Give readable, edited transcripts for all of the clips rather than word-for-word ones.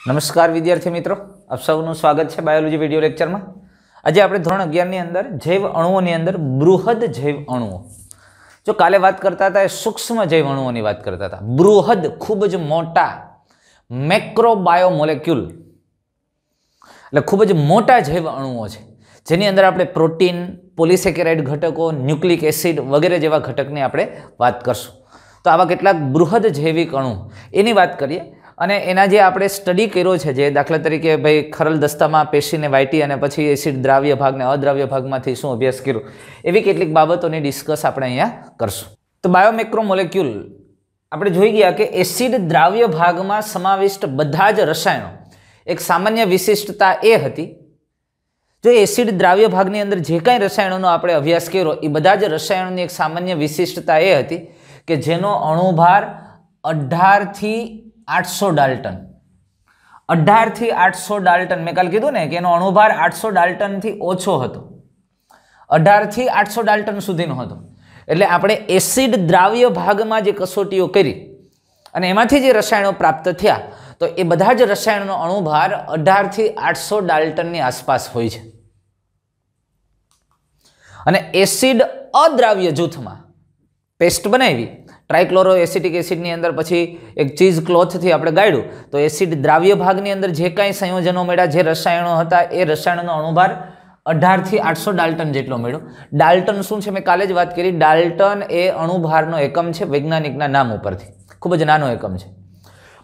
નમસ્કાર વિદ્યાર્થી મિત્રો, આપ સૌનું સ્વાગત છે બાયોલોજી વિડિયો લેક્ચરમાં। આજે આપણે ધોરણ 11 ની અંદર જૈવ અણુઓની અંદર બૃહદ જૈવ અણુઓ, જો કાલે વાત કરતા હતા એ સૂક્ષ્મ જૈવ અણુઓની વાત કરતા હતા। બૃહદ ખૂબ જ મોટા મેક્રોબાયોમોલેક્યુલ એટલે ખૂબ જ મોટા જૈવ અણુઓ છે, જેની અંદર આપણે પ્રોટીન, પોલિસેકેરાઇડ ઘટકો, ન્યુક્લિક એસિડ વગેરે જેવા ઘટકની આપણે વાત કરશું। તો આવા કેટલાક બૃહદ જૈવિક અણુ એની વાત કરીએ અને એના જે આપણે સ્ટડી કર્યો છે, જે દાખલા તરીકે ભાઈ ખરલ દસ્તામાં પેશીને વાટી અને પછી એસિડ દ્રાવ્ય ભાગને અદ્રાવ્ય ભાગમાંથી શું અભ્યાસ કર્યો, એવી કેટલીક બાબતોની ડિસ્કસ આપણે અહીંયા કરશું। તો બાયોમેક્રોમોલેક્યુલ આપણે જોઈ ગયા કે એસિડ દ્રાવ્ય ભાગમાં સમાવિષ્ટ બધા જ રસાયણો, એક સામાન્ય વિશિષ્ટતા એ હતી, જો એસિડ દ્રાવ્ય ભાગની અંદર જે કાંઈ રસાયણોનો આપણે અભ્યાસ કર્યો એ બધા જ રસાયણોની એક સામાન્ય વિશિષ્ટતા એ હતી કે જેનો અણુભાર 18 થી 800 ડાલ્ટન, 18 થી 800 ડાલ્ટન, મેં કાલે કીધું ને કે એનો અણુભાર 800 ડાલ્ટનથી ઓછો હતો, 18 થી 800 ડાલ્ટન સુધીનો હતો। એટલે આપણે એસિડ દ્રાવ્ય ભાગમાં જે કસોટીઓ કરી અને એમાંથી જે રસાયણો પ્રાપ્ત થયા, તો એ બધા જ રસાયણોનો અણુભાર 18 થી 800 ડાલ્ટનની આસપાસ હોય છે। અને એસિડ અદ્રાવ્ય જૂથમાં પેસ્ટ બનાવી, ટ્રાઇક્લોરો એસિટિક એસિડની અંદર પછી એક ચીઝ ક્લોથથી આપણે ગાળ્યું, તો એસિડ દ્રાવ્ય ભાગની અંદર જે કાંઈ સંયોજનો મળ્યા, જે રસાયણો હતા, એ રસાયણોનો અણુભાર 18 થી 800 ડાલ્ટન જેટલો મળ્યો। ડાલ્ટન શું છે, મેં કાલે જ વાત કરી, ડાલ્ટન એ અણુભારનો એકમ છે વૈજ્ઞાનિકના નામ ઉપરથી, ખૂબ જ નાનો એકમ છે।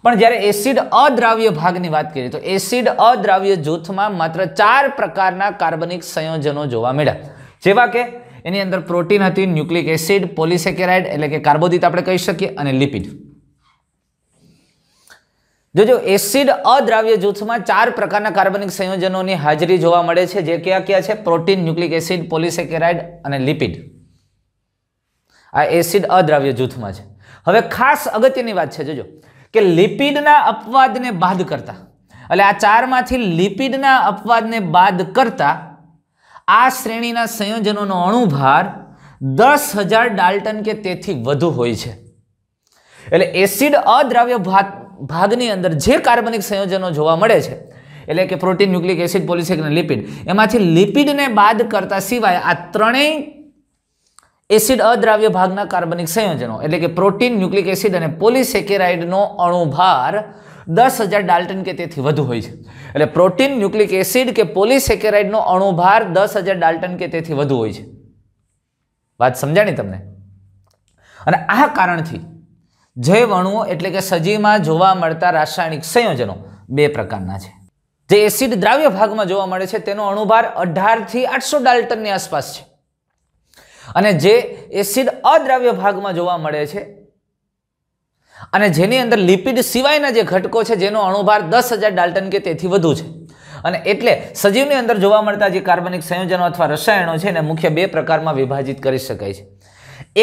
પણ જ્યારે એસિડ અદ્રાવ્ય ભાગની વાત કરીએ તો એસિડ અદ્રાવ્ય જૂથમાં માત્ર 4 પ્રકારના કાર્બનિક સંયોજનો જોવા મળ્યા, જેવા કે એની અંદર પ્રોટીન હતી, ન્યુક્લિક એસિડ, પોલિસેકેરાઇડ એટલે કે કાર્બોદિત આપણે કહી શકીએ, અને લિપિડ। જોજો એસિડ અદ્રાવ્ય જૂથમાં 4 પ્રકારના કાર્બનિક સંયોજનોની હાજરી જોવા મળે છે, જે કયા કયા છે? પ્રોટીન, ન્યુક્લિક એસિડ, પોલિસેકેરાઇડ અને લિપિડ। આ એસિડ અદ્રાવ્ય જૂથમાં છે। હવે ખાસ અગત્યની વાત છે, જોજો કે લિપિડના અપવાદને બાદ કરતા, એટલે આ 4 માંથી લિપિડના અપવાદને બાદ કરતા આ શ્રેણીના સંયોજનોનો અણુભાર 10,000 ડાલ્ટન કે તેથી વધુ હોય છે। એટલે એસિડ અદ્રાવ્ય ભાગની અંદર જે કાર્બનિક સંયોજનો જોવા મળે છે, એટલે કે પ્રોટીન, ન્યુક્લિક એસિડ, પોલિસેકેરાઇડ અને લિપિડ, એમાંથી લિપિડને બાદ કરતા સિવાય આ ત્રણેય એસિડ અદ્રાવ્ય ભાગના કાર્બનિક સંયોજનો એટલે કે પ્રોટીન, ન્યુક્લિક એસિડ અને પોલિસેકેરાઇડનો અણુભાર 10,000 ડાલ્ટન કે તેથી વધુ હોય છે। એટલે પ્રોટીન, ન્યુક્લિક એસિડ કે પોલિસેકેરાઇડનો અણુભાર 10,000 ડાલ્ટન કે તેથી વધુ હોય છે। વાત સમજાણી તમને? અને આ કારણથી જૈવ અણુઓ એટલે કે સજીવમાં જોવા મળતા રાસાયણિક સંયોજનો 2 પ્રકારના છે। જે એસિડ દ્રાવ્ય ભાગમાં જોવા મળે છે તેનો અણુભાર 18 થી 800 ડાલ્ટનની આસપાસ છે, અને જે એસિડ અદ્રાવ્ય ભાગમાં જોવા મળે છે અને જેની અંદર લિપિડ સિવાયના જે ઘટકો છે, જેનો અણુભાર 10,000 ડાલ્ટન કે તેથી વધુ છે। અને એટલે સજીવની અંદર જોવા મળતા જે કાર્બનિક સંયોજનો અથવા રસાયણો છે એને મુખ્ય 2 પ્રકારમાં વિભાજિત કરી શકાય છે।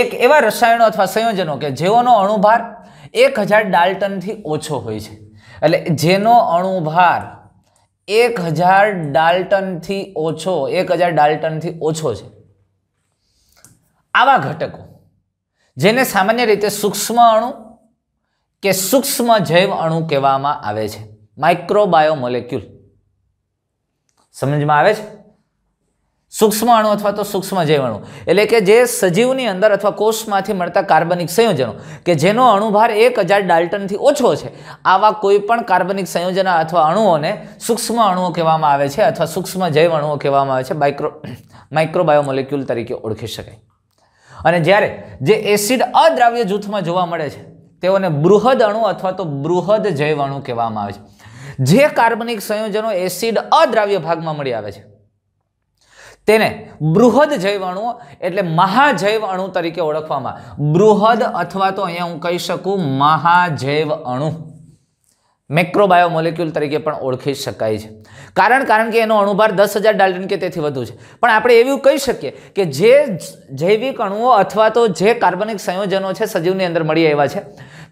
એક એવા રસાયણો અથવા સંયોજનો કે જેઓનો અણુભાર 1000 ડાલ્ટનથી ઓછો હોય છે, એટલે જેનો અણુભાર 1000 ડાલ્ટનથી ઓછો, 1000 ડાલ્ટનથી ઓછો છે, આવા ઘટકો જેને સામાન્ય રીતે સૂક્ષ્મ અણુ કે સૂક્ષ્મ જૈવ અણુ કહેવામાં આવે છે, માઇક્રોબાયોમોલેક્યુલ। સમજમાં આવે છે? સૂક્ષ્મ અણુ અથવા તો સૂક્ષ્મ જૈવ અણુ એટલે કે જે સજીવની અંદર અથવા કોષમાંથી મળતા કાર્બનિક સંયોજનો કે જેનો અણુભાર 1000 ડાલ્ટનથી ઓછો છે, આવા કોઈ પણ કાર્બનિક સંયોજન અથવા અણુઓને સૂક્ષ્મ અણુઓ કહેવામાં આવે છે, અથવા સૂક્ષ્મ જૈવ અણુઓ કહેવામાં આવે છે, માઇક્રોબાયોમોલેક્યુલ તરીકે ઓળખી શકાય। અને જ્યારે જે એસિડ અદ્રાવ્ય જૂથમાં જોવા મળે છે તેઓને બૃહદ અણુ અથવા તો બૃહદ જૈવ અણુ કહેવામાં આવે છે। જે કાર્બનિક સંયોજનો એસિડ અદ્રાવ્ય ભાગમાં મળી આવે છે તેને બૃહદ જૈવ અણુઓ એટલે મહાજૈવ અણુ તરીકે ઓળખવામાં, બૃહદ અથવા તો અહીંયા હું કહી શકું મહાજૈવ અણુ, મેક્રોબાયોમોલેક્યુલ તરીકે પણ ઓળખી શકાય છે। કારણ કે એનો અણુભાર 10,000 ડાલ્ટન કે તેથી વધુ છે। પણ આપણે એવું કહી શકીએ કે જે જૈવિક અણુઓ અથવા તો જે કાર્બનિક સંયોજનો છે સજીવની અંદર મળી આવ્યા છે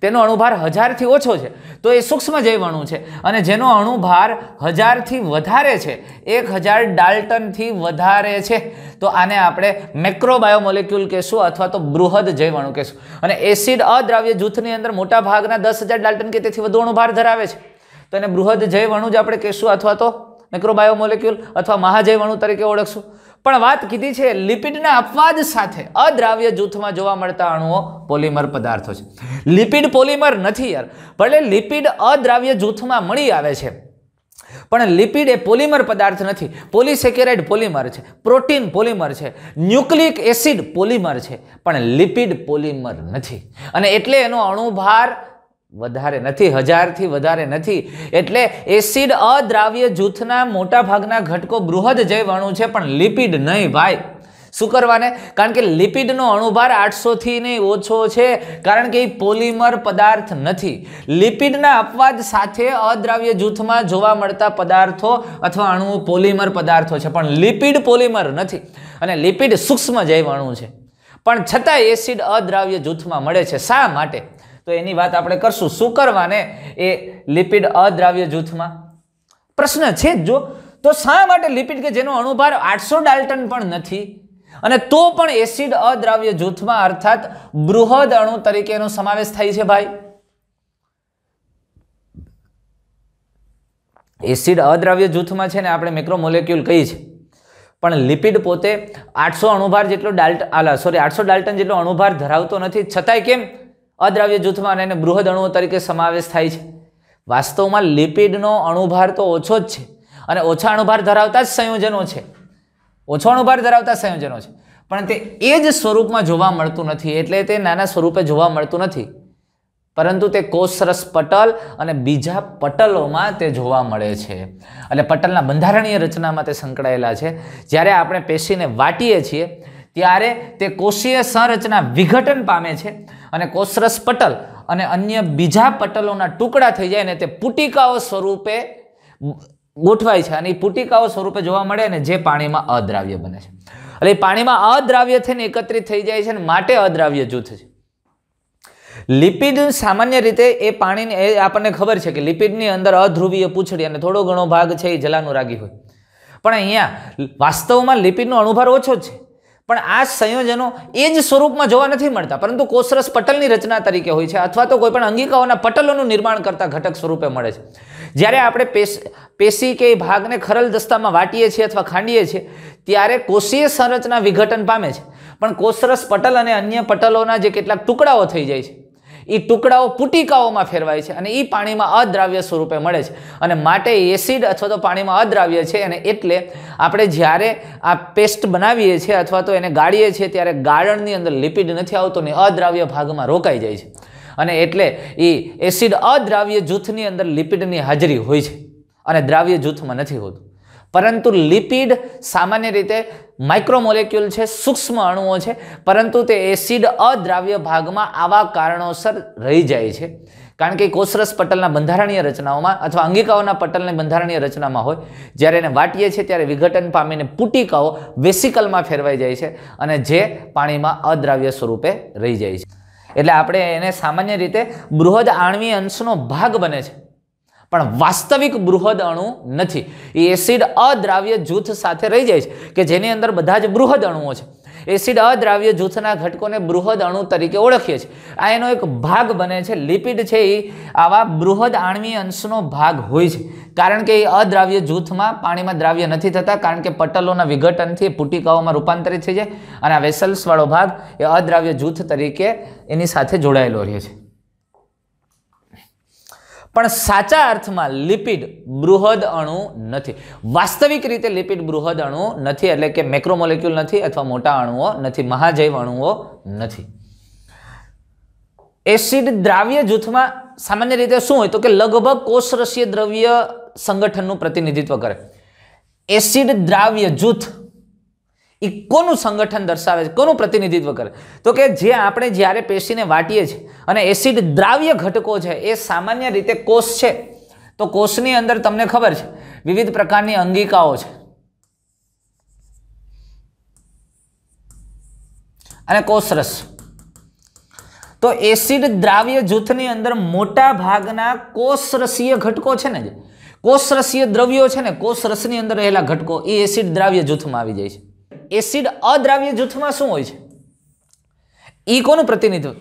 તેનો અણુભાર 1000 થી ઓછો છે, તો એ સૂક્ષ્મ જૈવ અણુ છે। અને જેનો અણુભાર 1000 થી વધારે છે, 1000 ડાલ્ટનથી વધારે છે, તો આને આપણે મેક્રોબાયોમોલેક્યુલ કહેશું અથવા તો બૃહદ જૈવ અણુ કહેશું। અને એસિડ અદ્રાવ્ય જૂથની અંદર મોટા ભાગના 10,000 ડાલ્ટન કે તેથી વધુ અણુભાર ધરાવે છે, તો એને બૃહદ જૈવ અણુ જ આપણે કહીશું અથવા તો મેક્રોબાયોમોલેક્યુલ અથવા મહાજૈવ અણુ તરીકે ઓળખશું. પણ વાત કીધી છે લિપિડના અપવાદ સાથે અદ્રાવ્ય જૂથમાં જોવા મળતા અણુઓ પોલિમર પદાર્થો છે. લિપિડ પોલિમર નથી યાર. ભલે લિપિડ અદ્રાવ્ય જૂથમાં મળી આવે છે પણ લિપિડ એ પોલિમર પદાર્થ નથી. પોલિસેકેરાઇડ પોલિમર છે, પ્રોટીન પોલિમર છે, ન્યુક્લિક એસિડ પોલિમર છે, પણ લિપિડ પોલિમર નથી. અને એટલે એનો અણુભાર વધારે નથી, 1000 થી વધારે નથી. એટલે એસિડ અદ્રાવ્ય જૂથના મોટા ભાગના ઘટકો બૃહદ જૈવ અણુ છે પણ લિપિડ નહીં ભાઈ. શું કરવાને? કારણ કે લિપિડનો અણુભાર 800 થી નહીં ઓછો છે, કારણ કે એ પોલિમર પદાર્થ નથી. લિપિડના અપવાદ સાથે અદ્રાવ્ય જૂથમાં જોવા મળતા પદાર્થો અથવા અણુઓ પોલિમર પદાર્થો છે પણ લિપિડ પોલિમર નથી. અને લિપિડ સૂક્ષ્મ જૈવ અણુ છે પણ છતાં એસિડ અદ્રાવ્ય જૂથમાં મળે છે. શા માટે? તો એની વાત આપણે કરશું. શું કરવાને એ લિપિડ અદ્રાવ્ય જૂથમાં? પ્રશ્ન છે જો તો શા માટે લિપિડ કે જેનો અણુભાર 800 ડાલ્ટન પણ નથી અને તો પણ એસિડ અદ્રાવ્ય જૂથમાં અર્થાત બૃહદ અણુ તરીકે એનો સમાવેશ થાય છે ભાઈ? એસિડ અદ્રાવ્ય જૂથમાં છે ને આપણે મેક્રોમોલેક્યુલ કહીએ છીએ પણ લિપિડ પોતે 800 અણુભાર જેટલો 800 ડાલ્ટન જેટલો અણુભાર ધરાવતો નથી, છતાંય કેમ અદ્રાવ્ય જૂથમાં એને બૃહદ અણુઓ તરીકે સમાવેશ થાય છે? વાસ્તવમાં લિપિડનો અણુભાર તો ઓછો જ છે અને ઓછા અણુભાર ધરાવતા જ સંયોજનો છે. ઓછો અણુભાર ધરાવતા સંયોજનો છે પણ તે એ જ સ્વરૂપમાં જોવા મળતું નથી. એટલે તે નાના સ્વરૂપે જોવા મળતું નથી પરંતુ તે કોષરસ પટલ અને બીજા પટલોમાં તે જોવા મળે છે. એટલે પટલના બંધારણીય રચનામાં તે સંકળાયેલા છે. જ્યારે આપણે પેશીને વાટીએ છીએ ત્યારે તે કોષીય સંરચના વિઘટન પામે છે અને કોષરસ પટલ અને અન્ય બીજા પટલોના ટુકડા થઈ જાય અને તે પુટિકાઓ સ્વરૂપે ગોઠવાય છે અને એ પુટિકાઓ સ્વરૂપે જોવા મળે અને જે પાણીમાં અદ્રાવ્ય બને છે. એટલે પાણીમાં અદ્રાવ્ય થઈને એકત્રિત થઈ જાય છે અને માટે અદ્રાવ્ય જૂથ છે. લિપિડ સામાન્ય રીતે એ પાણીની આપણને ખબર છે કે લિપિડની અંદર અધ્રુવીય પૂંછડી અને થોડો ઘણો ભાગ છે એ જલાનુરાગી હોય પણ અહીંયા વાસ્તવમાં લિપિડનો અણુભાર ઓછો જ છે પણ આ સંયોજનો એ જ સ્વરૂપમાં જોવા નથી મળતા પરંતુ કોષરસ પટલની રચના તરીકે હોય છે અથવા તો કોઈ પણ અંગિકાઓના પટલોનું નિર્માણ કરતા ઘટક સ્વરૂપે મળે છે. જ્યારે આપણે પેશી કે ભાગને ખરલ દસ્તામાં વાટીએ છીએ અથવા ખાંડીએ છીએ ત્યારે કોષીય સંરચના વિઘટન પામે છે પણ કોષરસ પટલ અને અન્ય પટલોના જે કેટલાક ટુકડાઓ થઈ જાય છે એ ટુકડાઓ પુટિકાઓમાં ફેરવાય છે અને એ પાણીમાં અદ્રાવ્ય સ્વરૂપે મળે છે અને માટે એસિડ અથવા તો પાણીમાં અદ્રાવ્ય છે. અને એટલે આપણે જ્યારે આ પેસ્ટ બનાવીએ છીએ અથવા તો એને ગાળીએ છીએ ત્યારે ગાળણની અંદર લિપિડ નથી આવતો ને અદ્રાવ્ય ભાગમાં રોકાઈ જાય છે અને એટલે એ એસિડ અદ્રાવ્ય જૂથની અંદર લિપિડની હાજરી હોય છે અને દ્રાવ્ય જૂથમાં નથી હોતું. પરંતુ લિપિડ સામાન્ય રીતે માઇક્રોમોલેક્યુલ છે, સૂક્ષ્મ અણુઓ છે પરંતુ તે એસિડ અદ્રાવ્ય ભાગમાં આવા કારણોસર રહી જાય છે કારણ કે કોષરસ પટલના બંધારણીય રચનાઓમાં અથવા અંગિકાઓના પટલની બંધારણીય રચનામાં હોય. જ્યારે એને વાટીએ છીએ ત્યારે વિઘટન પામીને પુટિકાઓ વેસિકલમાં ફેરવાઈ જાય છે અને જે પાણીમાં અદ્રાવ્ય સ્વરૂપે રહી જાય છે. એટલે આપણે એને સામાન્ય રીતે બૃહદ આણ્વીય અંશનો ભાગ બને છે પણ વાસ્તવિક બૃહદ અણુ નથી. એ એસિડ અદ્રાવ્ય જૂથ સાથે રહી જાય છે કે જેની અંદર બધા જ બૃહદ અણુઓ છે. એસિડ અદ્રાવ્ય જૂથના ઘટકોને બૃહદ અણુ તરીકે ઓળખીએ છીએ. આ એનો એક ભાગ બને છે. લિપિડ છે એ આવા બૃહદ આણ્વીય અંશનો ભાગ હોય છે કારણ કે એ અદ્રાવ્ય જૂથમાં પાણીમાં દ્રાવ્ય નથી થતા કારણ કે પટલોના વિઘટનથી પુટિકાઓમાં રૂપાંતરિત થઈ જાય અને આ વેસલ્સ વાળો ભાગ એ અદ્રાવ્ય જૂથ તરીકે એની સાથે જોડાયેલો રહે છે. પણ સાચા અર્થમાં લિપિડ બૃહદ અણુ નથી. વાસ્તવિક રીતે લિપિડ બૃહદ અણુ નથી એટલે કે મેક્રોમોલેક્યુલ નથી અથવા મોટા અણુઓ નથી, મહાજૈવ અણુઓ નથી. એસિડ દ્રાવ્ય જૂથમાં સામાન્ય રીતે શું હોય તો કે લગભગ કોષરસીય દ્રવ્ય સંગઠનનું પ્રતિનિધિત્વ કરે. એસિડ દ્રાવ્ય જૂથ એ કોનું સંગઠન દર્શાવે છે, કોનું પ્રતિનિધિત્વ કરે તો કે જે આપણે જ્યારે પેશીને વાટીએ છીએ અને એસિડ દ્રાવ્ય ઘટકો છે એ સામાન્ય રીતે કોષ છે તો કોષની અંદર તમને ખબર છે વિવિધ પ્રકારની અંગિકાઓ છે અને કોષરસ. તો એસિડ દ્રાવ્ય જૂથની અંદર મોટા ભાગના કોષરસીય ઘટકો છે ને, જે કોષરસીય દ્રવ્યો છે ને, કોષરસની અંદર રહેલા ઘટકો એ એસિડ દ્રાવ્ય જૂથમાં આવી જાય છે. એસિડ અદ્રાવ્ય જૂથમાં શું હોય છે? ઈ કોનું પ્રતિનિધિત્વ?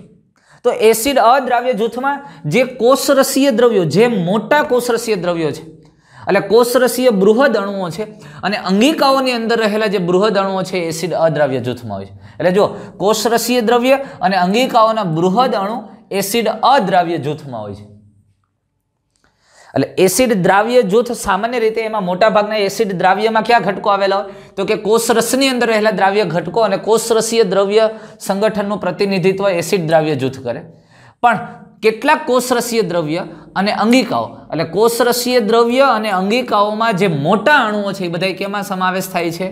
તો તો એસિડ અદ્રાવ્ય જૂથમાં જે કોષરસીય દ્રવ્યો, જે મોટા કોષરસીય દ્રવ્યો છે, એટલે કોષરસીય બૃહદ અણુઓ છે અને અંગિકાઓની અંદર રહેલા જે બૃહદ અણુઓ છે એસિડ અદ્રાવ્ય જૂથમાં હોય છે. એટલે જો કોષરસીય દ્રવ્ય અને અંગિકાઓના બૃહદ અણુ એસિડ અદ્રાવ્ય જૂથમાં હોય છે. એટલે એસિડ દ્રાવ્ય જૂથ સામાન્ય રીતે એમાં મોટા ભાગના એસિડ દ્રાવ્યમાં કયા ઘટકો આવેલા હોય તો કે કોષરસની અંદર રહેલા દ્રાવ્ય ઘટકો અને કોષરસીય દ્રવ્ય સંગઠનનું પ્રતિનિધિત્વ એસિડ દ્રાવ્ય જૂથ કરે. પણ કેટલાક કોષરસીય દ્રવ્ય અને અંગિકાઓ, એટલે કોષરસીય દ્રવ્ય અને અંગિકાઓમાં જે મોટા અણુઓ છે એ બધા કેમાં સમાવેશ થાય છે?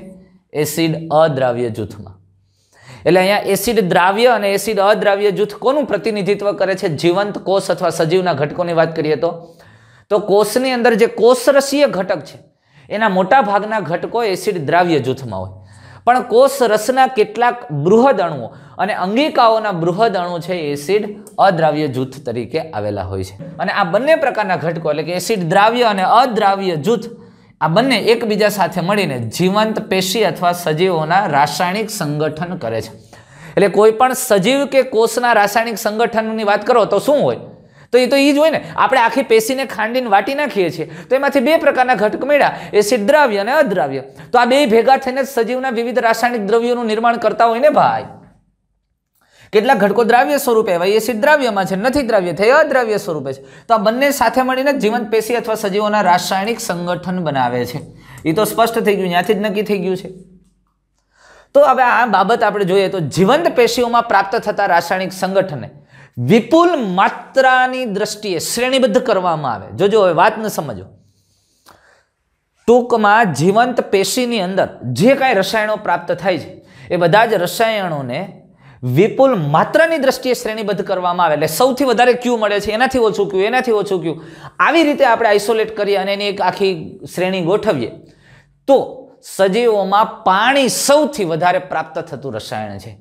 એસિડ અદ્રાવ્ય જૂથમાં. એટલે અહીંયા એસિડ દ્રાવ્ય અને એસિડ અદ્રાવ્ય જૂથ કોનું પ્રતિનિધિત્વ કરે છે? જીવંત કોષ અથવા સજીવના ઘટકોની વાત કરીએ તો કોષની અંદર જે કોષરસીય ઘટક છે એના મોટા ભાગના ઘટકો એસિડ દ્રાવ્ય જૂથમાં હોય, પણ કોષ રસના કેટલાક બૃહદ અણુઓ અને અંગિકાઓના બૃહદ અણુ છે એસિડ અદ્રાવ્ય જૂથ તરીકે આવેલા હોય છે. અને આ બંને પ્રકારના ઘટકો એટલે કે એસિડ દ્રાવ્ય અને અદ્રાવ્ય જૂથ આ બંને એકબીજા સાથે મળીને જીવંત પેશી અથવા સજીવોના રાસાયણિક સંગઠન કરે છે. એટલે કોઈ પણ સજીવ કે કોષના રાસાયણિક સંગઠનની વાત કરો તો શું હોય? તો એ જ હોય ને. આપણે આખી પેશીને ખાંડીને વાટી નાખીએ છીએ તો એમાંથી બે પ્રકારના ઘટક મળ્યા, એસિડ દ્રાવ્ય અને અદ્રાવ્ય. તો આ બે ભેગા થઈને સજીવના વિવિધ રાસાયણિક દ્રવ્યોનું નિર્માણ કરતા હોય ને ભાઈ. કેટલાક ઘટકો દ્રાવ્ય સ્વરૂપે હોય, એસિડ દ્રાવ્યમાં છે, નથી દ્રાવ્ય થઈ અદ્રાવ્ય સ્વરૂપે છે. તો આ બંને સાથે મળીને જીવંત પેશી અથવા સજીવોના રાસાયણિક સંગઠન બનાવે છે. એ તો સ્પષ્ટ થઈ ગયું, ત્યાંથી જ નક્કી થઈ ગયું છે. તો હવે આ બાબત આપણે જોઈએ તો જીવંત પેશીઓમાં પ્રાપ્ત થતા રાસાયણિક સંગઠનને વિપુલ માત્રાની દ્રષ્ટિએ શ્રેણીબદ્ધ કરવામાં આવે. જોજો હવે વાત ન સમજો. ટૂંકમાં જીવંત પેશીની અંદર જે કાંઈ રસાયણો પ્રાપ્ત થાય છે એ બધા જ રસાયણોને વિપુલ માત્રાની દ્રષ્ટિએ શ્રેણીબદ્ધ કરવામાં આવે. એટલે સૌથી વધારે ક્યુ મળે છે, એનાથી ઓછું ક્યુ, એનાથી ઓછું ક્યુ, આવી રીતે આપણે આઇસોલેટ કરીએ અને એની એક આખી શ્રેણી ગોઠવીએ તો સજીવોમાં પાણી સૌથી વધારે પ્રાપ્ત થતું રસાયણ છે.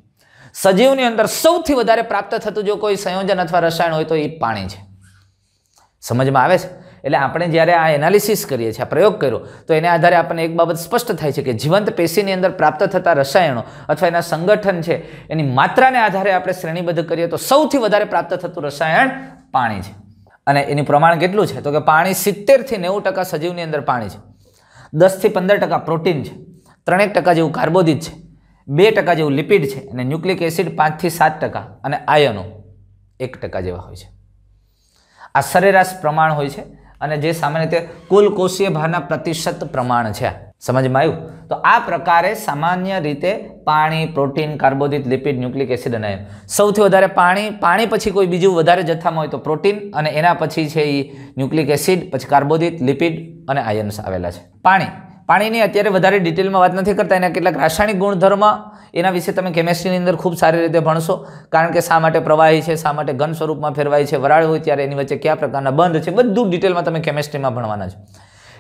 સજીવની અંદર સૌથી વધારે પ્રાપ્ત થતું જો કોઈ સંયોજન અથવા રસાયણ હોય તો એ પાણી છે. સમજમાં આવે છે? એટલે આપણે જ્યારે આ એનાલિસિસ કરીએ છીએ, આ પ્રયોગ કર્યો, તો એને આધારે આપણને એક બાબત સ્પષ્ટ થાય છે કે જીવંત પેશીની અંદર પ્રાપ્ત થતા રસાયણો અથવા એના સંગઠન છે એની માત્રાને આધારે આપણે શ્રેણીબદ્ધ કરીએ તો સૌથી વધારે પ્રાપ્ત થતું રસાયણ પાણી છે. અને એનું પ્રમાણ કેટલું છે તો કે પાણી 70 થી 90% સજીવની અંદર પાણી છે, 10 થી 15% પ્રોટીન છે, 3% જેવું કાર્બોદિત છે, 2% જેવું લિપિડ છે અને ન્યુક્લિક એસિડ 5 થી 7% અને આયનો 1% જેવા હોય છે. આ સરેરાશ પ્રમાણ હોય છે અને જે સામાન્ય રીતે કુલ કોષીય ભારના પ્રતિશત પ્રમાણ છે. સમજમાં આવ્યું? તો આ પ્રકારે સામાન્ય રીતે પાણી, પ્રોટીન, કાર્બોદિત, લિપિડ, ન્યુક્લિક એસિડ અને આયન. સૌથી વધારે પાણી પછી કોઈ બીજું વધારે જથ્થામાં હોય તો પ્રોટીન અને એના પછી છે એ ન્યુક્લિક એસિડ, પછી કાર્બોદિત, લિપિડ અને આયન્સ આવેલા છે. પાણીની અત્યારે વધારે ડિટેલમાં વાત નથી કરતા, એના કેટલાક રાસાયણિક ગુણધર્મ એના વિશે તમે કેમેસ્ટ્રીની અંદર ખૂબ સારી રીતે ભણશો. કારણ કે શા માટે પ્રવાહી છે, શા માટે ઘન સ્વરૂપમાં ફેરવાય છે, વરાળ હોય ત્યારે એની વચ્ચે કયા પ્રકારના બંધ છે, બધું ડિટેલમાં તમે કેમેસ્ટ્રીમાં ભણવાના છો.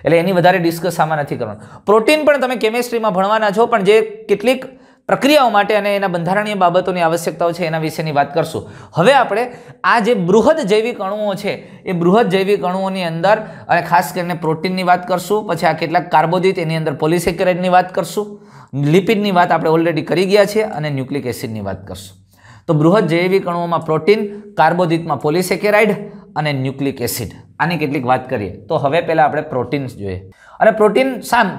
એટલે એની વધારે ડિસ્કસ આમાં નથી કરવાનું. પ્રોટીન પણ તમે કેમેસ્ટ્રીમાં ભણવાના છો, પણ જે કેટલીક પ્રક્રિયાઓ માટે અને એના બંધારણીય બાબતોની આવશ્યકતાઓ છે એના વિશેની વાત કરશું. હવે આપણે આ જે બૃહદ જૈવિક અણુઓ છે એ બૃહદ જૈવિક અણુઓની અંદર અને ખાસ કરીને પ્રોટીનની વાત કરશું, પછી આ કેટલાક કાર્બોદિત એની અંદર પોલિસેકેરાઇડની વાત કરશું, લિપિડની વાત આપણે ઓલરેડી કરી ગયા છે અને ન્યુક્લિક એસિડની વાત કરશું. તો બૃહદ જૈવિક અણુઓમાં પ્રોટીન, કાર્બોદિતમાં પોલિસેકેરાઇડ અને ન્યુક્લિક એસિડ, આની કેટલીક વાત કરીએ. તો હવે પહેલાં આપણે પ્રોટીન્સ જોઈએ. અને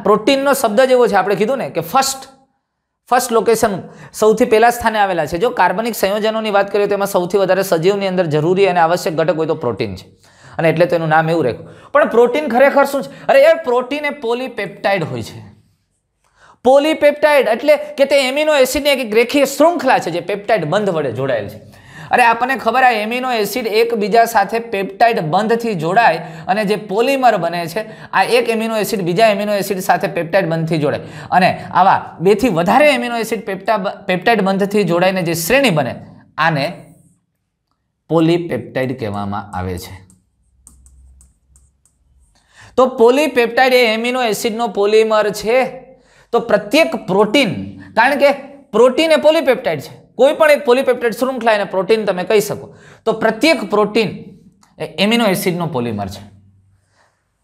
પ્રોટીનનો શબ્દ જેવો છે, આપણે કીધું ને કે ફર્સ્ટ લોકેશન સૌથી પહેલા સ્થાને આવેલા છે. જો કાર્બનિક સંયોજનોની વાત કરીએ તો એમાં સૌથી વધારે સજીવની અંદર જરૂરી અને આવશ્યક ઘટક હોય તો પ્રોટીન છે અને એટલે તો એનું નામ એવું રાખ્યું. પણ પ્રોટીન ખરેખર શું છે? અરે યાર, પ્રોટીન એ પોલીપેપ્ટાઇડ હોય છે. પોલીપેપ્ટાઇડ એટલે કે તે એમિનો એસિડની એક રેખીય શૃંખલા છે જે પેપ્ટાઇડ બંધ વડે જોડાયેલ છે. અરે આપણને ખબર, આ એમિનો એસિડ એકબીજા સાથે પેપ્ટાઇડ બંધથી જોડાય અને જે પોલિમર બને છે, આ એક એમિનો એસિડ બીજા એમિનો એસિડ સાથે પેપ્ટાઇડ બંધથી જોડાય અને આવા 2 થી વધારે એમિનો એસિડ પેપ્ટાઇડ બંધથી જોડાઈને જે શ્રેણી બને આને પોલીપેપ્ટાઇડ કહેવામાં આવે છે. તો પોલીપેપ્ટાઇડ એ એમિનો એસિડનો પોલિમર છે. તો પ્રત્યેક પ્રોટીન, કારણ કે પ્રોટીન એ પોલીપેપ્ટાઇડ છે, કોઈ પણ એક પોલીપેપ્ટાઇડ શૃંખલા એને પ્રોટીન તમે કહી શકો. તો પ્રત્યેક પ્રોટીન એ એમિનો એસિડનો પોલિમર છે.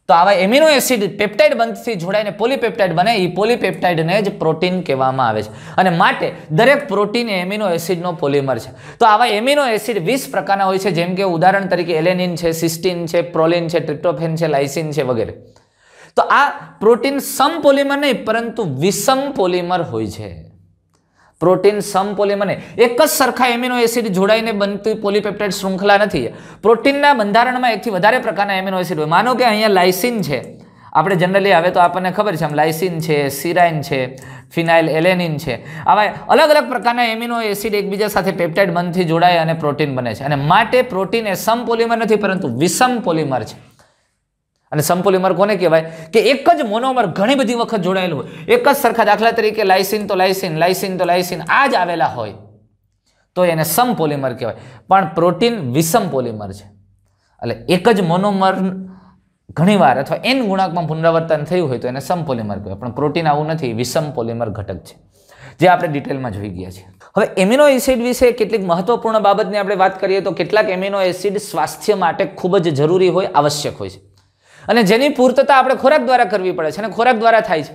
તો તો આવા એમિનો એસિડ પેપ્ટાઇડ બંધથી જોડાઈને પોલીપેપ્ટાઇડ બને, એ પોલીપેપ્ટાઇડને જ પ્રોટીન કહેવામાં આવે છે. અને માટે દરેક પ્રોટીન એ એમિનો એસિડનો પોલિમર છે. તો આવા એમિનો એસિડ 20 પ્રકારના હોય છે, જેમ કે ઉદાહરણ તરીકે એલેનિન છે, સિસ્ટીન છે, પ્રોલિન છે, ટ્રિપ્ટોફેન છે, લાઇસિન છે વગેરે. તો આ પ્રોટીન સમ પોલિમર નહીં પરંતુ વિષમ પોલિમર હોય છે. પ્રોટીન સમ પોલિમર નહીં, એક જ સરખા એમિનો એસિડ જોડાઈને બનતી પોલીપેપ્ટાઇડ શૃંખલા નથી. પ્રોટીનના બંધારણમાં એકથી વધારે પ્રકારના એમિનો એસિડ હોય. માનો કે અહીંયા લાઇસિન છે, આપણે જનરલી હવે તો આપણને ખબર છે, આમ લાઇસિન છે, સિરાઇન છે, ફિનાઇલ એલેનિન છે, આવા અલગ અલગ પ્રકારના એમિનો એસિડ એકબીજા સાથે પેપ્ટાઇડ બંધથી જોડાય અને પ્રોટીન બને છે. અને માટે પ્રોટીન એ સમ પોલિમર નથી પરંતુ વિષમ પોલિમર છે. અને સમપોલિમર કોને કહેવાય? કે એક જ મોનોમર ઘણી બધી વખત જોડાયેલું હોય, એક જ સરખા, દાખલા તરીકે લાઇસિન તો લાઇસિન, લાઇસિન તો લાઇસિન, આ જ આવેલા હોય તો એને સમપોલિમર કહેવાય. પણ પ્રોટીન વિષમ પોલિમર છે. એટલે એક જ મોનોમર ઘણીવાર અથવા n ગુણાંકમાં પુનરાવર્તન થયું હોય તો એને સમપોલિમર કહેવાય. પણ પ્રોટીન આવું નથી, વિષમ પોલિમર ઘટક છે, જે આપણે ડિટેલમાં જોઈ ગયા છે. હવે એમિનો એસિડ વિશે કેટલીક મહત્વપૂર્ણ બાબતની આપણે વાત કરીએ તો કેટલાક એમિનો એસિડ સ્વાસ્થ્ય માટે ખૂબ જ જરૂરી હોય, આવશ્યક હોય છે, અને જેની પૂર્તતા આપણે ખોરાક દ્વારા કરવી પડે છે અને ખોરાક દ્વારા થાય છે.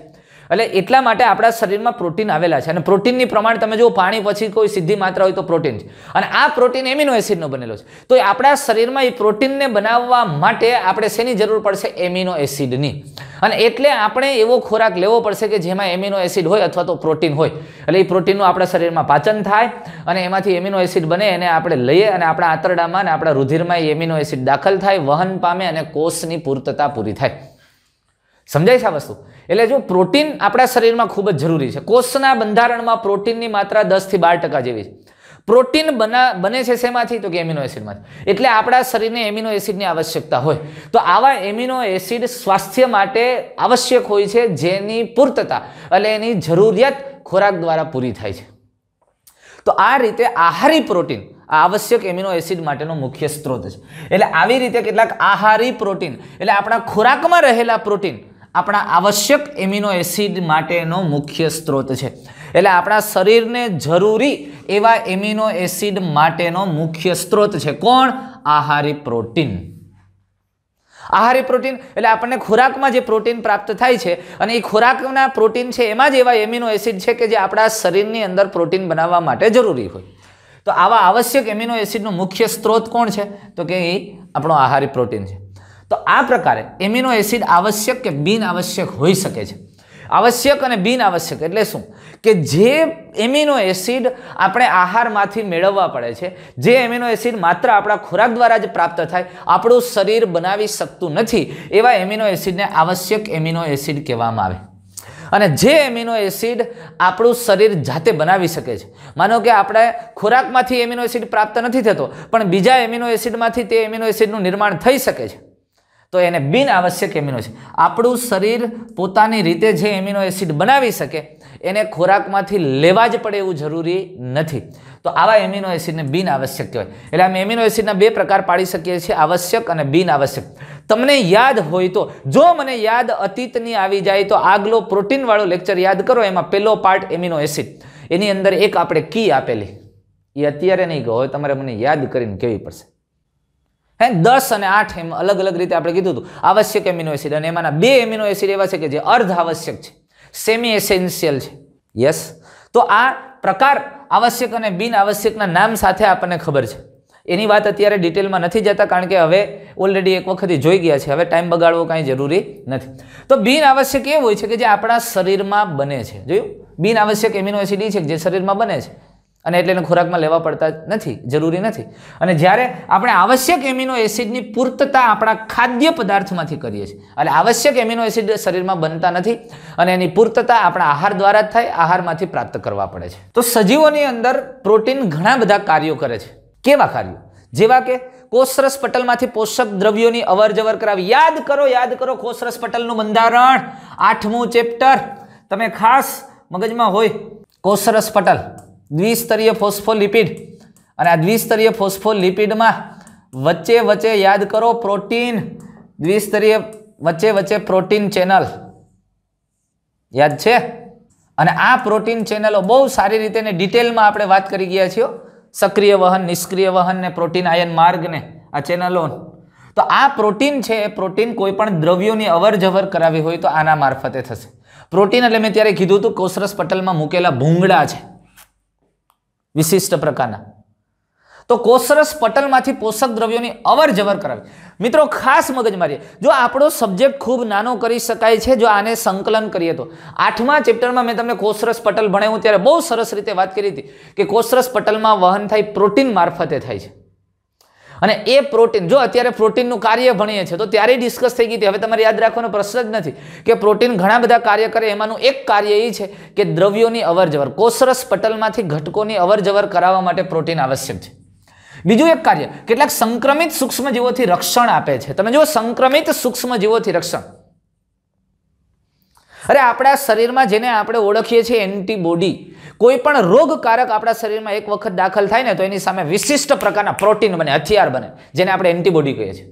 એટલે એટલા માટે આપણા શરીરમાં પ્રોટીન આવેલા છે. અને પ્રોટીનની પ્રમાણ તમે જો પાણી પછી કોઈ સીધી માત્રા હોય તો પ્રોટીન છે, અને આ પ્રોટીન એમિનો એસિડનો બનેલો છે. તો આપણા શરીરમાં એ પ્રોટીનને બનાવવા માટે આપણે શેની જરૂર પડશે? એમિનો એસિડની. અને એટલે આપણે એવો ખોરાક લેવો પડશે કે જેમાં એમિનો એસિડ હોય અથવા તો પ્રોટીન હોય. એટલે એ પ્રોટીનનું આપણા શરીરમાં પાચન થાય અને એમાંથી એમિનો એસિડ બને, એને આપણે લઈએ અને આપણા આંતરડામાં અને આપણા રુધિરમાં એ એમિનો એસિડ દાખલ થાય, વહન પામે અને કોષની પૂર્તતા પૂરી થાય. સમજાય છે આ વસ્તુ? એટલે જો પ્રોટીન આપણા શરીરમાં ખૂબ જ જરૂરી છે. કોષના બંધારણમાં પ્રોટીનની માત્રા 10 થી 12% જેવી છે. પ્રોટીન બને છે શેમાંથી? તો કે એમિનો એસિડમાંથી. એટલે આપણા શરીરને એમિનો એસિડની આવશ્યકતા હોય. તો આવા એમિનો એસિડ સ્વાસ્થ્ય માટે આવશ્યક હોય છે, જેની પૂર્તતા એટલે એની જરૂરિયાત ખોરાક દ્વારા પૂરી થાય છે. તો આ રીતે આહારી પ્રોટીન આ આવશ્યક એમિનો એસિડ માટેનો મુખ્ય સ્ત્રોત છે. એટલે આવી રીતે કેટલાક આહારી પ્રોટીન એટલે આપણા ખોરાકમાં રહેલા પ્રોટીન આપણા આવશ્યક એમિનો એસિડ માટેનો મુખ્ય સ્ત્રોત છે. એટલે આપણા શરીરને જરૂરી એવા એમિનો એસિડ માટેનો મુખ્ય સ્ત્રોત છે. કોણ? આહારી પ્રોટીન. આહારી પ્રોટીન એટલે આપણને ખોરાકમાં જે પ્રોટીન પ્રાપ્ત થાય છે અને એ ખોરાકના પ્રોટીન છે એમાં જ એવા એમિનો એસિડ છે કે જે આપણા શરીરની અંદર પ્રોટીન બનાવવા માટે જરૂરી હોય. તો આવા આવશ્યક એમિનો એસિડનો મુખ્ય સ્ત્રોત કોણ છે? તો કે એ આપણો આહારી પ્રોટીન છે. તો આ પ્રકારે એમિનો એસિડ આવશ્યક કે બિન આવશ્યક હોઈ શકે છે. આવશ્યક અને બિન આવશ્યક એટલે શું? કે જે એમિનો એસિડ આપણે આહારમાંથી મેળવવા પડે છે, જે એમિનો એસિડ માત્ર આપણા ખોરાક દ્વારા જ પ્રાપ્ત થાય, આપણું શરીર બનાવી શકતું નથી, એવા એમિનો એસિડને આવશ્યક એમિનો એસિડ કહેવામાં આવે. અને જે એમિનો એસિડ આપણું શરીર જાતે બનાવી શકે છે, માનો કે આપણે ખોરાકમાંથી એમિનો એસિડ પ્રાપ્ત નથી થતો પણ બીજા એમિનો એસિડમાંથી તે એમિનો એસિડનું નિર્માણ થઈ શકે છે, તો એને બિન આવશ્યક એમિનો એસિડ. આપણું શરીર પોતાની રીતે જે એમિનો એસિડ બનાવી શકે એને ખોરાકમાંથી લેવા જ પડે એવું જરૂરી નથી. તો આવા એમિનો એસિડને બિન આવશ્યક કહેવાય. એટલે અમે એમિનો એસિડના બે પ્રકાર પાડી શકીએ છીએ, આવશ્યક અને બિન આવશ્યક. તમને યાદ હોય તો, જો મને યાદ અતીતની આવી જાય તો આગલો પ્રોટીનવાળો લેક્ચર યાદ કરો, એમાં પહેલો પાર્ટ એમિનો એસિડ, એની અંદર એક આપણે કી આપેલી, એ અત્યારે નહીં કહો, હવે તમારે મને યાદ કરીને કહેવી પડશે. 10 અને 8 એમ અલગ અલગ રીતે આપણે કીધું હતું આવશ્યક એમિનો એસિડ, અને એમાંના 2 એમિનો એસિડ એવા છે કે જે અર્ધ આવશ્યક છે, સેમી એસેન્શિયલ છે. યસ. તો આ પ્રકાર આવશ્યક અને બિન આવશ્યકના નામ સાથે આપણને ખબર છે. એની વાત અત્યારે ડિટેલમાં નથી જતા કારણ કે હવે ઓલરેડી એક વખત જોઈ ગયા છે, હવે ટાઈમ બગાડવો કાંઈ જરૂરી નથી. તો બિન આવશ્યક એ હોય છે કે જે આપણા શરીરમાં બને છે. જોયું? બિન આવશ્યક એમિનો એસિડ એ છે કે જે શરીરમાં બને છે અને એટલે એને ખોરાકમાં લેવા પડતા નથી, જરૂરી નથી. અને જ્યારે આપણે આવશ્યક એમિનો એસિડની પૂર્તતા આપણા ખાદ્ય પદાર્થમાંથી કરીએ છીએ, એટલે આવશ્યક એમિનો એસિડ શરીરમાં બનતા નથી અને એની પૂર્તતા આપણા આહાર દ્વારા જ થાય, આહારમાંથી પ્રાપ્ત કરવા પડે છે. તો સજીવોની અંદર પ્રોટીન ઘણા બધા કાર્યો કરે છે. કેવા કાર્યો? જેવા કે કોષરસ પટલમાંથી પોષક દ્રવ્યોની અવર જવર કરાવી. યાદ કરો કોષરસ પટલનું બંધારણ, 8મું ચેપ્ટર તમે ખાસ મગજમાં હોય. કોષરસ પટલ દ્વિસ્તરીય ફોસ્ફોલિપિડ, અને આ દ્વિસ્તરીય ફોસ્ફોલિપિડમાં વચ્ચે યાદ કરો પ્રોટીન, દ્વિસ્તરીય વચ્ચે પ્રોટીન ચેનલ યાદ છે. અને આ પ્રોટીન ચેનલો બહુ સારી રીતે ને ડિટેલમાં આપણે વાત કરી ગયા છીએ. સક્રિય વહન, નિષ્ક્રિય વહન ને પ્રોટીન આયન માર્ગ ને આ ચેનલો. તો આ પ્રોટીન છે એ પ્રોટીન કોઈ પણ દ્રવ્યોની અવર જવર કરાવી હોય તો આના મારફતે થશે. પ્રોટીન એટલે મેં ત્યારે કીધું હતું કોષરસ પટલમાં મૂકેલા ભૂંગળા છે વિશિષ્ટ પ્રકારના. તો કોષરસ પટલમાંથી પોષક દ્રવ્યોની અવર જવર કરાવી. મિત્રો ખાસ મગજમારી, જો આપણો સબ્જેક્ટ ખૂબ નાનો કરી શકાય છે જો આને સંકલન કરીએ તો. 8મા ચેપ્ટરમાં મેં તમને કોષરસ પટલ ભણાવ્યું ત્યારે બહુ સરસ રીતે વાત કરી હતી કે કોષરસ પટલમાં વહન થાય પ્રોટીન મારફતે થાય છે. અને એ પ્રોટીન, જો અત્યારે પ્રોટીનનું કાર્ય ભણીએ છીએ તો ત્યારે ડિસ્કસ થઈ ગઈ હતી. હવે તમારે યાદ રાખવાનો પ્રશ્ન જ નથી કે પ્રોટીન ઘણા બધા કાર્ય કરે. એમાંનું એક કાર્ય એ છે કે દ્રવ્યોની અવર જવર, કોષરસ પટલમાંથી ઘટકોની અવર જવર કરાવવા માટે પ્રોટીન આવશ્યક છે. બીજું એક કાર્ય કેટલાક સંક્રમિત સૂક્ષ્મજીવોથી રક્ષણ આપે છે. તમે જુઓ, સંક્રમિત સૂક્ષ્મજીવોથી રક્ષણ. અરે આપણા શરીરમાં જેને આપણે ઓળખીએ છીએ એન્ટીબોડી, કોઈ પણ રોગકારક આપણા શરીરમાં એક વખત દાખલ થાય ને તો એની સામે વિશિષ્ટ પ્રકારના પ્રોટીન બને, હથિયાર બને, જેને આપણે એન્ટીબોડી કહીએ છીએ.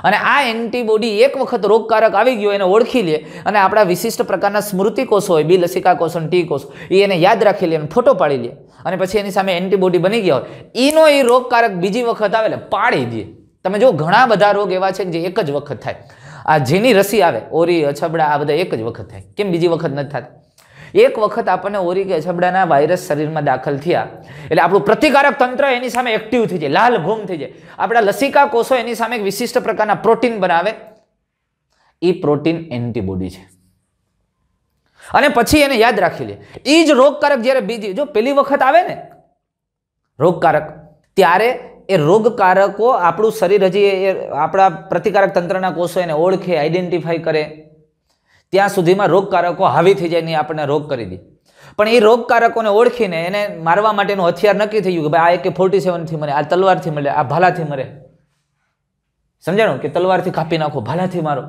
અને આ એન્ટીબોડી એક વખત રોગકારક આવી ગયો એને ઓળખી લે અને આપણા વિશિષ્ટ પ્રકારના સ્મૃતિ કોષો હોય, બી લસિકા કોષો, ટી કોષો, એને યાદ રાખી લે અને ફોટો પાડી લે અને પછી એની સામે એન્ટીબોડી બની ગયા હોય, એનો એ રોગકારક બીજી વખત આવે એટલે પાડી દે. તમે જો ઘણા બધા રોગ એવા છે જે એક જ વખત થાય. આ જેની રસી આવે, ઓરી, અછબડા, આ બધા એક જ વખત થાય. કેમ બીજી વખત નથી થતા? એક વખત આપણને ઓરી કે અછબડાના વાયરસ શરીરમાં દાખલ થયા એટલે આપણું પ્રતિકારક તંત્ર એની સામે એક્ટિવ થઈ જાય, લાલ ઘૂમ થઈ જાય. આપણા લસિકા કોષો એની સામે એક વિશિષ્ટ પ્રકારના પ્રોટીન બનાવે, એ પ્રોટીન એન્ટીબોડી છે. અને પછી એને યાદ રાખી લે. એ જ રોગકારક જ્યારે બીજી, જો પેલી વખત આવે ને રોગકારક, ત્યારે એ રોગકારકો આપણું શરીર હજી આપણા પ્રતિકારક તંત્રના કોષો એને ઓળખે, આઈડેન્ટિફાઈ કરે, ત્યાં સુધીમાં રોગકારકો હાવી થઈ જાય ને આપણને રોગ કરી દે. પણ એ રોગકારકોને ઓળખીને એને મારવા માટેનું હથિયાર નક્કી થઈ ગયું કે ભાઈ આ AK-47 થી મરે, આ તલવારથી મળે, આ ભાલાથી મરે. સમજાણું કે તલવારથી કાપી નાખો, ભાલાથી મારો.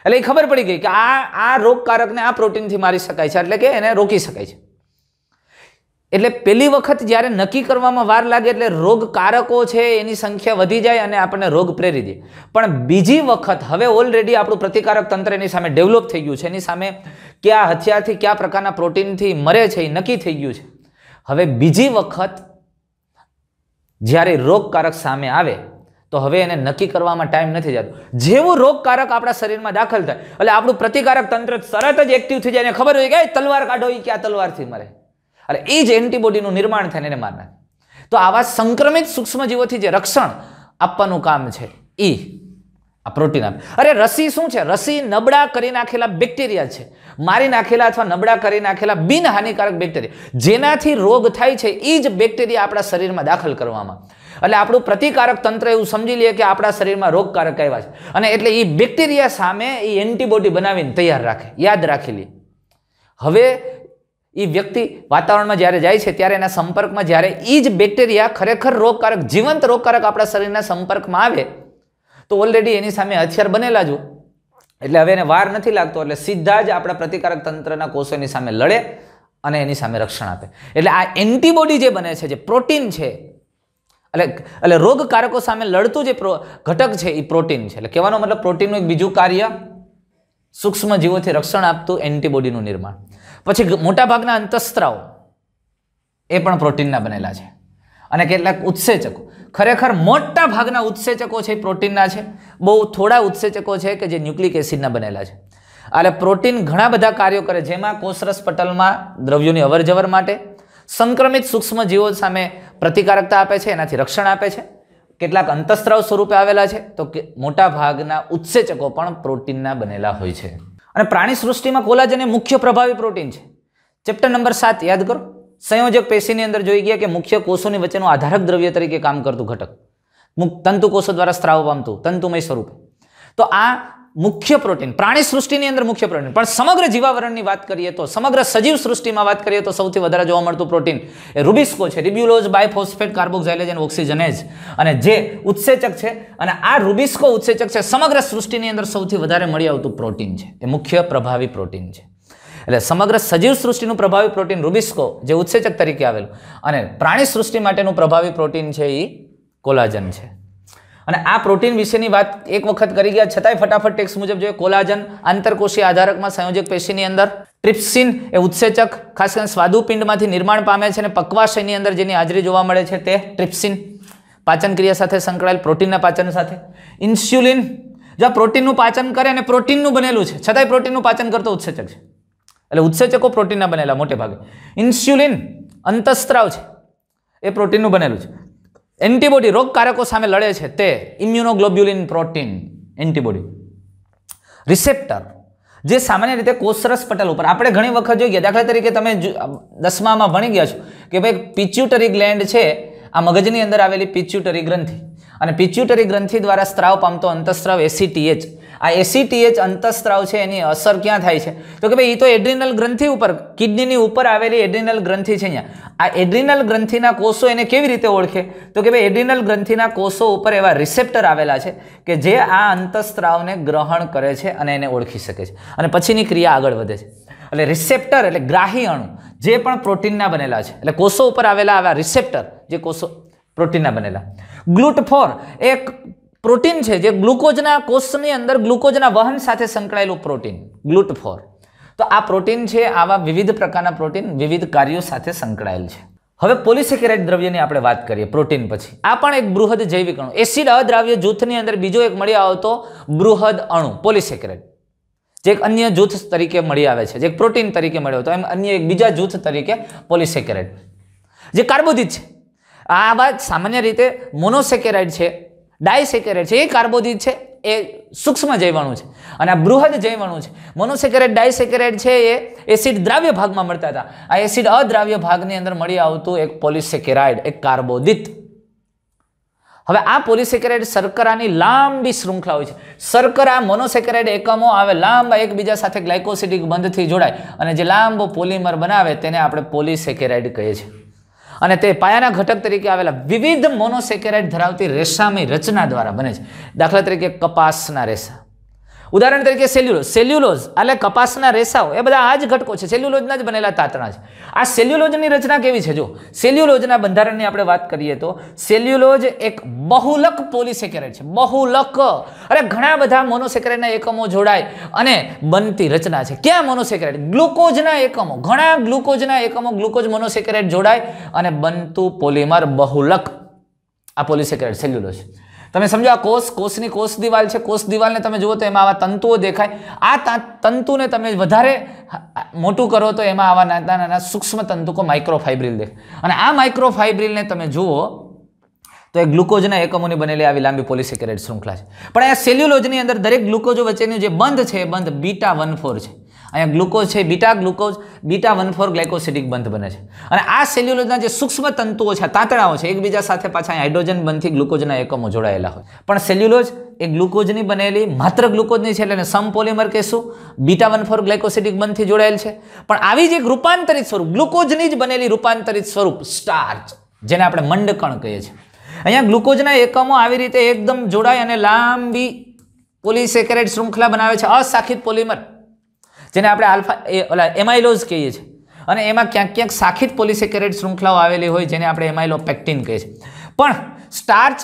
એટલે એ ખબર પડી ગઈ કે આ રોગકારકને આ પ્રોટીનથી મારી શકાય છે, એટલે કે એને રોકી શકાય છે. એટલે પહેલી વખત જ્યારે નક્કી કરવામાં વાર લાગે એટલે રોગકારકો છે એની સંખ્યા વધી જાય અને આપણને રોગ પ્રેરી દે. પણ બીજી વખત હવે ઓલરેડી આપણું પ્રતિકારક તંત્ર એની સામે ડેવલપ થઈ ગયું છે, એની સામે કયા હથિયારથી કયા પ્રકારના પ્રોટીનથી મરે છે એ નક્કી થઈ ગયું છે. હવે બીજી વખત જ્યારે રોગકારક સામે આવે તો હવે એને નક્કી કરવામાં ટાઈમ નથી જતો. જેવું રોગકારક આપણા શરીરમાં દાખલ થાય એટલે આપણું પ્રતિકારક તંત્ર તરત જ એક્ટિવ થઈ જાય અને ખબર હોય કે તલવાર કાઢો, એ ક્યાં તલવારથી મરે. એટલે એ જ એન્ટીબોડીનું નિર્માણ થાય એને મારનાર. તો આવા સંક્રમિત સૂક્ષ્મજીવોથી જે રક્ષણ આપવાનું કામ છે એ આ પ્રોટીન આપે. અરે રસી શું છે? રસી નબળા કરી નાખેલા બેક્ટેરિયા છે, મારી નાખેલા અથવા નબળા કરી નાખેલા બિનહાનિકારક બેક્ટેરિયા, જેનાથી રોગ થાય છે એ જ બેક્ટેરિયા આપણા શરીરમાં દાખલ કરવામાં. એટલે આપણું પ્રતિકારક તંત્ર એવું સમજી લે કે આપણા શરીરમાં રોગકારક આવ્યા છે અને એટલે એ બેક્ટેરિયા સામે એ એન્ટીબોડી બનાવીને તૈયાર રાખે, યાદ રાખી લે. હવે એ વ્યક્તિ વાતાવરણમાં જ્યારે જાય છે ત્યારે એના સંપર્કમાં જ્યારે એ જ બેક્ટેરિયા ખરેખર રોગકારક, જીવંત રોગકારક આપણા શરીરના સંપર્કમાં આવે તો ઓલરેડી એની સામે હથિયાર બનેલા જ. એટલે હવે એને વાર નથી લાગતો એટલે સીધા જ આપણા પ્રતિકારક તંત્રના કોષો એની સામે લડે અને એની સામે રક્ષણ આપે. એટલે આ એન્ટીબોડી જે બને છે, જે પ્રોટીન છે, એટલે રોગકારકો સામે લડતું જે ઘટક છે એ પ્રોટીન છે. એટલે કહેવાનો મતલબ પ્રોટીનનું એક બીજું કાર્ય સૂક્ષ્મ જીવોથી રક્ષણ આપતું એન્ટીબોડીનું નિર્માણ. પછી મોટાભાગના અંતઃસ્ત્રાવો એ પણ પ્રોટીનના બનેલા છે અને કેટલાક ઉત્સેચકો, ખરેખર મોટા ભાગના ઉત્સેચકો છે એ પ્રોટીનના છે. બહુ થોડા ઉત્સેચકો છે કે જે ન્યુક્લિક એસિડના બનેલા છે. એટલે પ્રોટીન ઘણા બધા કાર્યો કરે, જેમાં કોષરસ પટલમાં દ્રવ્યોની અવરજવર માટે, સંક્રમિત સૂક્ષ્મજીવો સામે પ્રતિકારકતા આપે છે, એનાથી રક્ષણ આપે છે. કેટલાક અંતઃસ્ત્રાવ સ્વરૂપે આવેલા છે. તો મોટા ભાગના ઉત્સેચકો પણ પ્રોટીનના બનેલા હોય છે. અને પ્રાણી સૃષ્ટિમાં કોલાજન એ મુખ્ય પ્રભાવી પ્રોટીન છે. ચેપ્ટર નંબર 7 યાદ કરો. સંયોજક પેશીની અંદર જોઈ ગયા કે મુખ્ય કોષોની વચ્ચેનું આધારક દ્રવ્ય તરીકે કામ કરતું ઘટક, તંતુ કોષો દ્વારા સ્ત્રાવ પામતું તંતુમય સ્વરૂપે. તો આ મુખ્ય પ્રોટીન પ્રાણી સૃષ્ટિની અંદર મુખ્ય પ્રોટીન. પણ સમગ્ર જીવાવરણની વાત કરીએ તો, સમગ્ર સજીવ સૃષ્ટિમાં વાત કરીએ તો સૌથી વધારે જોવા મળતું પ્રોટીન એ રૂબિસ્કો છે, રિબ્યુલોઝ બાયફોસ્ફેટ કાર્બોક્સાઇલેજ અને ઓક્સિજનેઝ. અને જે ઉત્સેચક છે, અને આ રૂબિસ્કો ઉત્સેચક છે, સમગ્ર સૃષ્ટિની અંદર સૌથી વધારે મળી આવતું પ્રોટીન છે. એ મુખ્ય પ્રભાવી પ્રોટીન છે. એટલે સમગ્ર સજીવ સૃષ્ટિનું પ્રભાવી પ્રોટીન રૂબિસ્કો જે ઉત્સેચક તરીકે આવેલું, અને પ્રાણી સૃષ્ટિ માટેનું પ્રભાવી પ્રોટીન છે એ કોલાજન છે. અને આ પ્રોટીન વિશેની વાત એક વખત કરી ગયા, છતાંય ફટાફટ ટેક્સ્ટ મુજબ જોઈએ. કોલાજન આંતરકોષીય આધારકમાં સંયોજક પેશીની અંદર, ટ્રિપ્સિન એ ઉત્સેચક ખાસ કરીને સ્વાદુપિંડમાંથી નિર્માણ પામે છે અને પક્વાશયની અંદર જેની હાજરી જોવા મળે છે તે ટ્રિપ્સિન. પાચન ક્રિયા સાથે સંકળાયેલ, પ્રોટીનના પાચન સાથે. ઇન્સ્યુલિન જો પ્રોટીનનું પાચન કરે અને પ્રોટીનનું બનેલું છે છતાંય પ્રોટીનનું પાચન કરતો ઉત્સેચક છે, એટલે ઉત્સેચકો પ્રોટીનના બનેલા મોટે ભાગે. ઇન્સ્યુલિન અંતઃસ્ત્રાવ છે એ પ્રોટીનનું બનેલું છે. એન્ટીબોડી રોગકારકો સામે લડે છે તે ઇમ્યુનોગ્લોબ્યુલિન પ્રોટીન એન્ટીબોડી. રિસેપ્ટર જે સામાન્ય રીતે કોષરસ પટલ ઉપર આપણે ઘણી વખત જોઈએ, દાખલા તરીકે તમે 10મામાં ભણી ગયા છો કે ભાઈ પિચ્યુટરી ગ્લેન્ડ છે, આ મગજની અંદર આવેલી પિચ્યુટરી ગ્રંથિ, અને પિચ્યુટરી ગ્રંથિ દ્વારા સ્ત્રાવ પામતો અંતઃસ્ત્રાવ ACTH. આ ACTH અંતઃસ્ત્રાવ છે એની અસર ક્યાં થાય છે તો કે ભાઈ એ તો એડ્રિનલ ગ્રંથિ ઉપર, કિડનીની ઉપર આવેલી એડ્રિનલ ગ્રંથિ છે. અહીંયા આ એડ્રિનલ ગ્રંથિના કોષો એને કેવી રીતે ઓળખે તો કે ભાઈ એડ્રિનલ ગ્રંથિના કોષો ઉપર એવા રિસેપ્ટર આવેલા છે કે જે આ અંતઃસ્ત્રાવને ગ્રહણ કરે છે અને એને ઓળખી શકે છે અને પછીની ક્રિયા આગળ વધે છે. એટલે રિસેપ્ટર એટલે ગ્રાહી અણુ જે પણ પ્રોટીનના બનેલા છે, એટલે કોષો ઉપર આવેલા આવા રિસેપ્ટર જે કોષો પ્રોટીનના બનેલા. GLUT4 એક પ્રોટીન છે જે ગ્લુકોઝના કોષની અંદર ગ્લુકોઝના વહન સાથે સંકળાયેલું પ્રોટીન GLUT4. તો આ પ્રોટીન છે, આવા વિવિધ પ્રકારના પ્રોટીન વિવિધ કાર્યો સાથે સંકળાયેલ છે. હવે પોલિસેકેરાઇડ દ્રવ્યની આપણે વાત કરીએ પ્રોટીન પછી. આ પણ એક બૃહદ જૈવિક અણુ, એસિડ અદ્રાવ્ય જૂથની અંદર બીજો એક મળી આવતો બૃહદ અણુ પોલિસેકેરાઇડ, જે એક અન્ય જૂથ તરીકે મળી આવે છે, જે એક પ્રોટીન તરીકે મળ્યો હતો, એમ અન્ય એક બીજા જૂથ તરીકે પોલિસેકેરાઇડ જે કાર્બોદિત છે. આ વાત સામાન્ય રીતે મોનોસેકેરાઇડ છે, ડાયસેકેરાઇડ છે, એ કાર્બોદિત છે, એ સૂક્ષ્મ જૈવાણુ છે, અને આ બૃહદ જૈવાણુ છે. મોનોસેકેરાઇડ ડાયસેકેરાઇડ છે એ એસિડ દ્રાવ્ય ભાગમાં મળતા હતા. આ એસિડ અદ્રાવ્ય ભાગની અંદર મળી આવતું એક પોલિસેકેરાઇડ, એક કાર્બોદિત. હવે આ પોલિસેકેરાઇડ શર્કરાની લાંબી શૃંખલા હોય છે. શર્કરા મોનોસેકેરાઇડ એકમો આવે લાંબા એકબીજા સાથે ગ્લાયકોસિડિક બંધથી જોડાય અને જે લાંબો પોલિમર બનાવે તેને આપણે પોલિસેકેરાઇડ કહીએ છીએ. અને તે પાયાના ઘટક તરીકે આવેલા વિવિધ મોનોસેકેરાઇડ ધરાવતી રેસાની રચના દ્વારા બને છે. દાખલા તરીકે કપાસના રેસા, ઉદાહરણ તરીકે સેલ્યુલોઝ એટલે કપાસના રેસાઓ, એ બધા આ જ ઘટકો છે, સેલ્યુલોઝના જ બનેલા તાતણા છે. આ સેલ્યુલોઝની રચના કેવી છે? જો સેલ્યુલોઝના બંધારણની આપણે વાત કરીએ તો સેલ્યુલોઝ એક બહુલક પોલિસેકેરાઇડ છે. બહુલક અરે ઘણા બધા મોનોસેકેરાઇડના એકમો જોડાય અને બનતી રચના છે. ક્યાં મોનોસેકેરાઇડ? ગ્લુકોઝના એકમો, ઘણા ગ્લુકોઝના એકમો ગ્લુકોઝ મોનોસેકેરાઇડ જોડાય અને બનતું પોલિમર બહુલક આ પોલિસેકેરાઇડ સેલ્યુલોઝ. તમે સમજો આ કોષની કોષ દિવાલ છે, કોષ દિવાલને તમે જુઓ તો એમાં આવા તંતુઓ દેખાય. આ તંતુને તમે વધારે મોટું કરો તો એમાં આવા નાના નાના સૂક્ષ્મ તંતુકો માઇક્રોફાઇબ્રિલ દેખાય, અને આ માઇક્રોફાઇબ્રિલને તમે જુઓ તો એ ગ્લુકોઝના એકમોની બનેલી આવી લાંબી પોલિસેકેરાઇડ શૃંખલા છે. પણ આ સેલ્યુલોઝની અંદર દરેક ગ્લુકોઝો વચ્ચેનું જે બંધ છે એ બંધ β14 છે. અહીંયા ગ્લુકોઝ છે, β14 ગ્લાયકોસિડિક બંધ બને છે. અને આ સેલ્યુલોઝના જે સૂક્ષ્મ તંતુઓ છે, તાતણાઓ છે, એકબીજા સાથે પાછા હાઇડ્રોજન બંધથી ગ્લુકોઝના એકમો જોડાયેલા હોય. પણ સેલ્યુલોઝ એ ગ્લુકોઝની બનેલી માત્ર ગ્લુકોઝની છે, એટલે સમ પોલિમર કહેશું, β14 ગ્લાયકોસિડિક બંધથી જોડાયેલ છે. પણ આવી જ એક રૂપાંતરિત સ્વરૂપ, ગ્લુકોઝની જ બનેલી રૂપાંતરિત સ્વરૂપ સ્ટાર્ચ, જેને આપણે મંડકણ કહીએ છીએ. અહીંયા ગ્લુકોઝના એકમો આવી રીતે એકદમ જોડાય અને લાંબી પોલિસેકેરાઇડ શૃંખલા બનાવે છે, અશાખિત પોલિમર, જેને આપણે એમાઇલોઝ કહીએ છીએ. અને એમાં ક્યાંક ક્યાંક શાખિત પોલિસેકેરાઇડ શૃંખલાઓ આવેલી હોય જેને આપણે એમાઇલોપેક્ટિન કહીએ છીએ. પણ સ્ટાર્ચ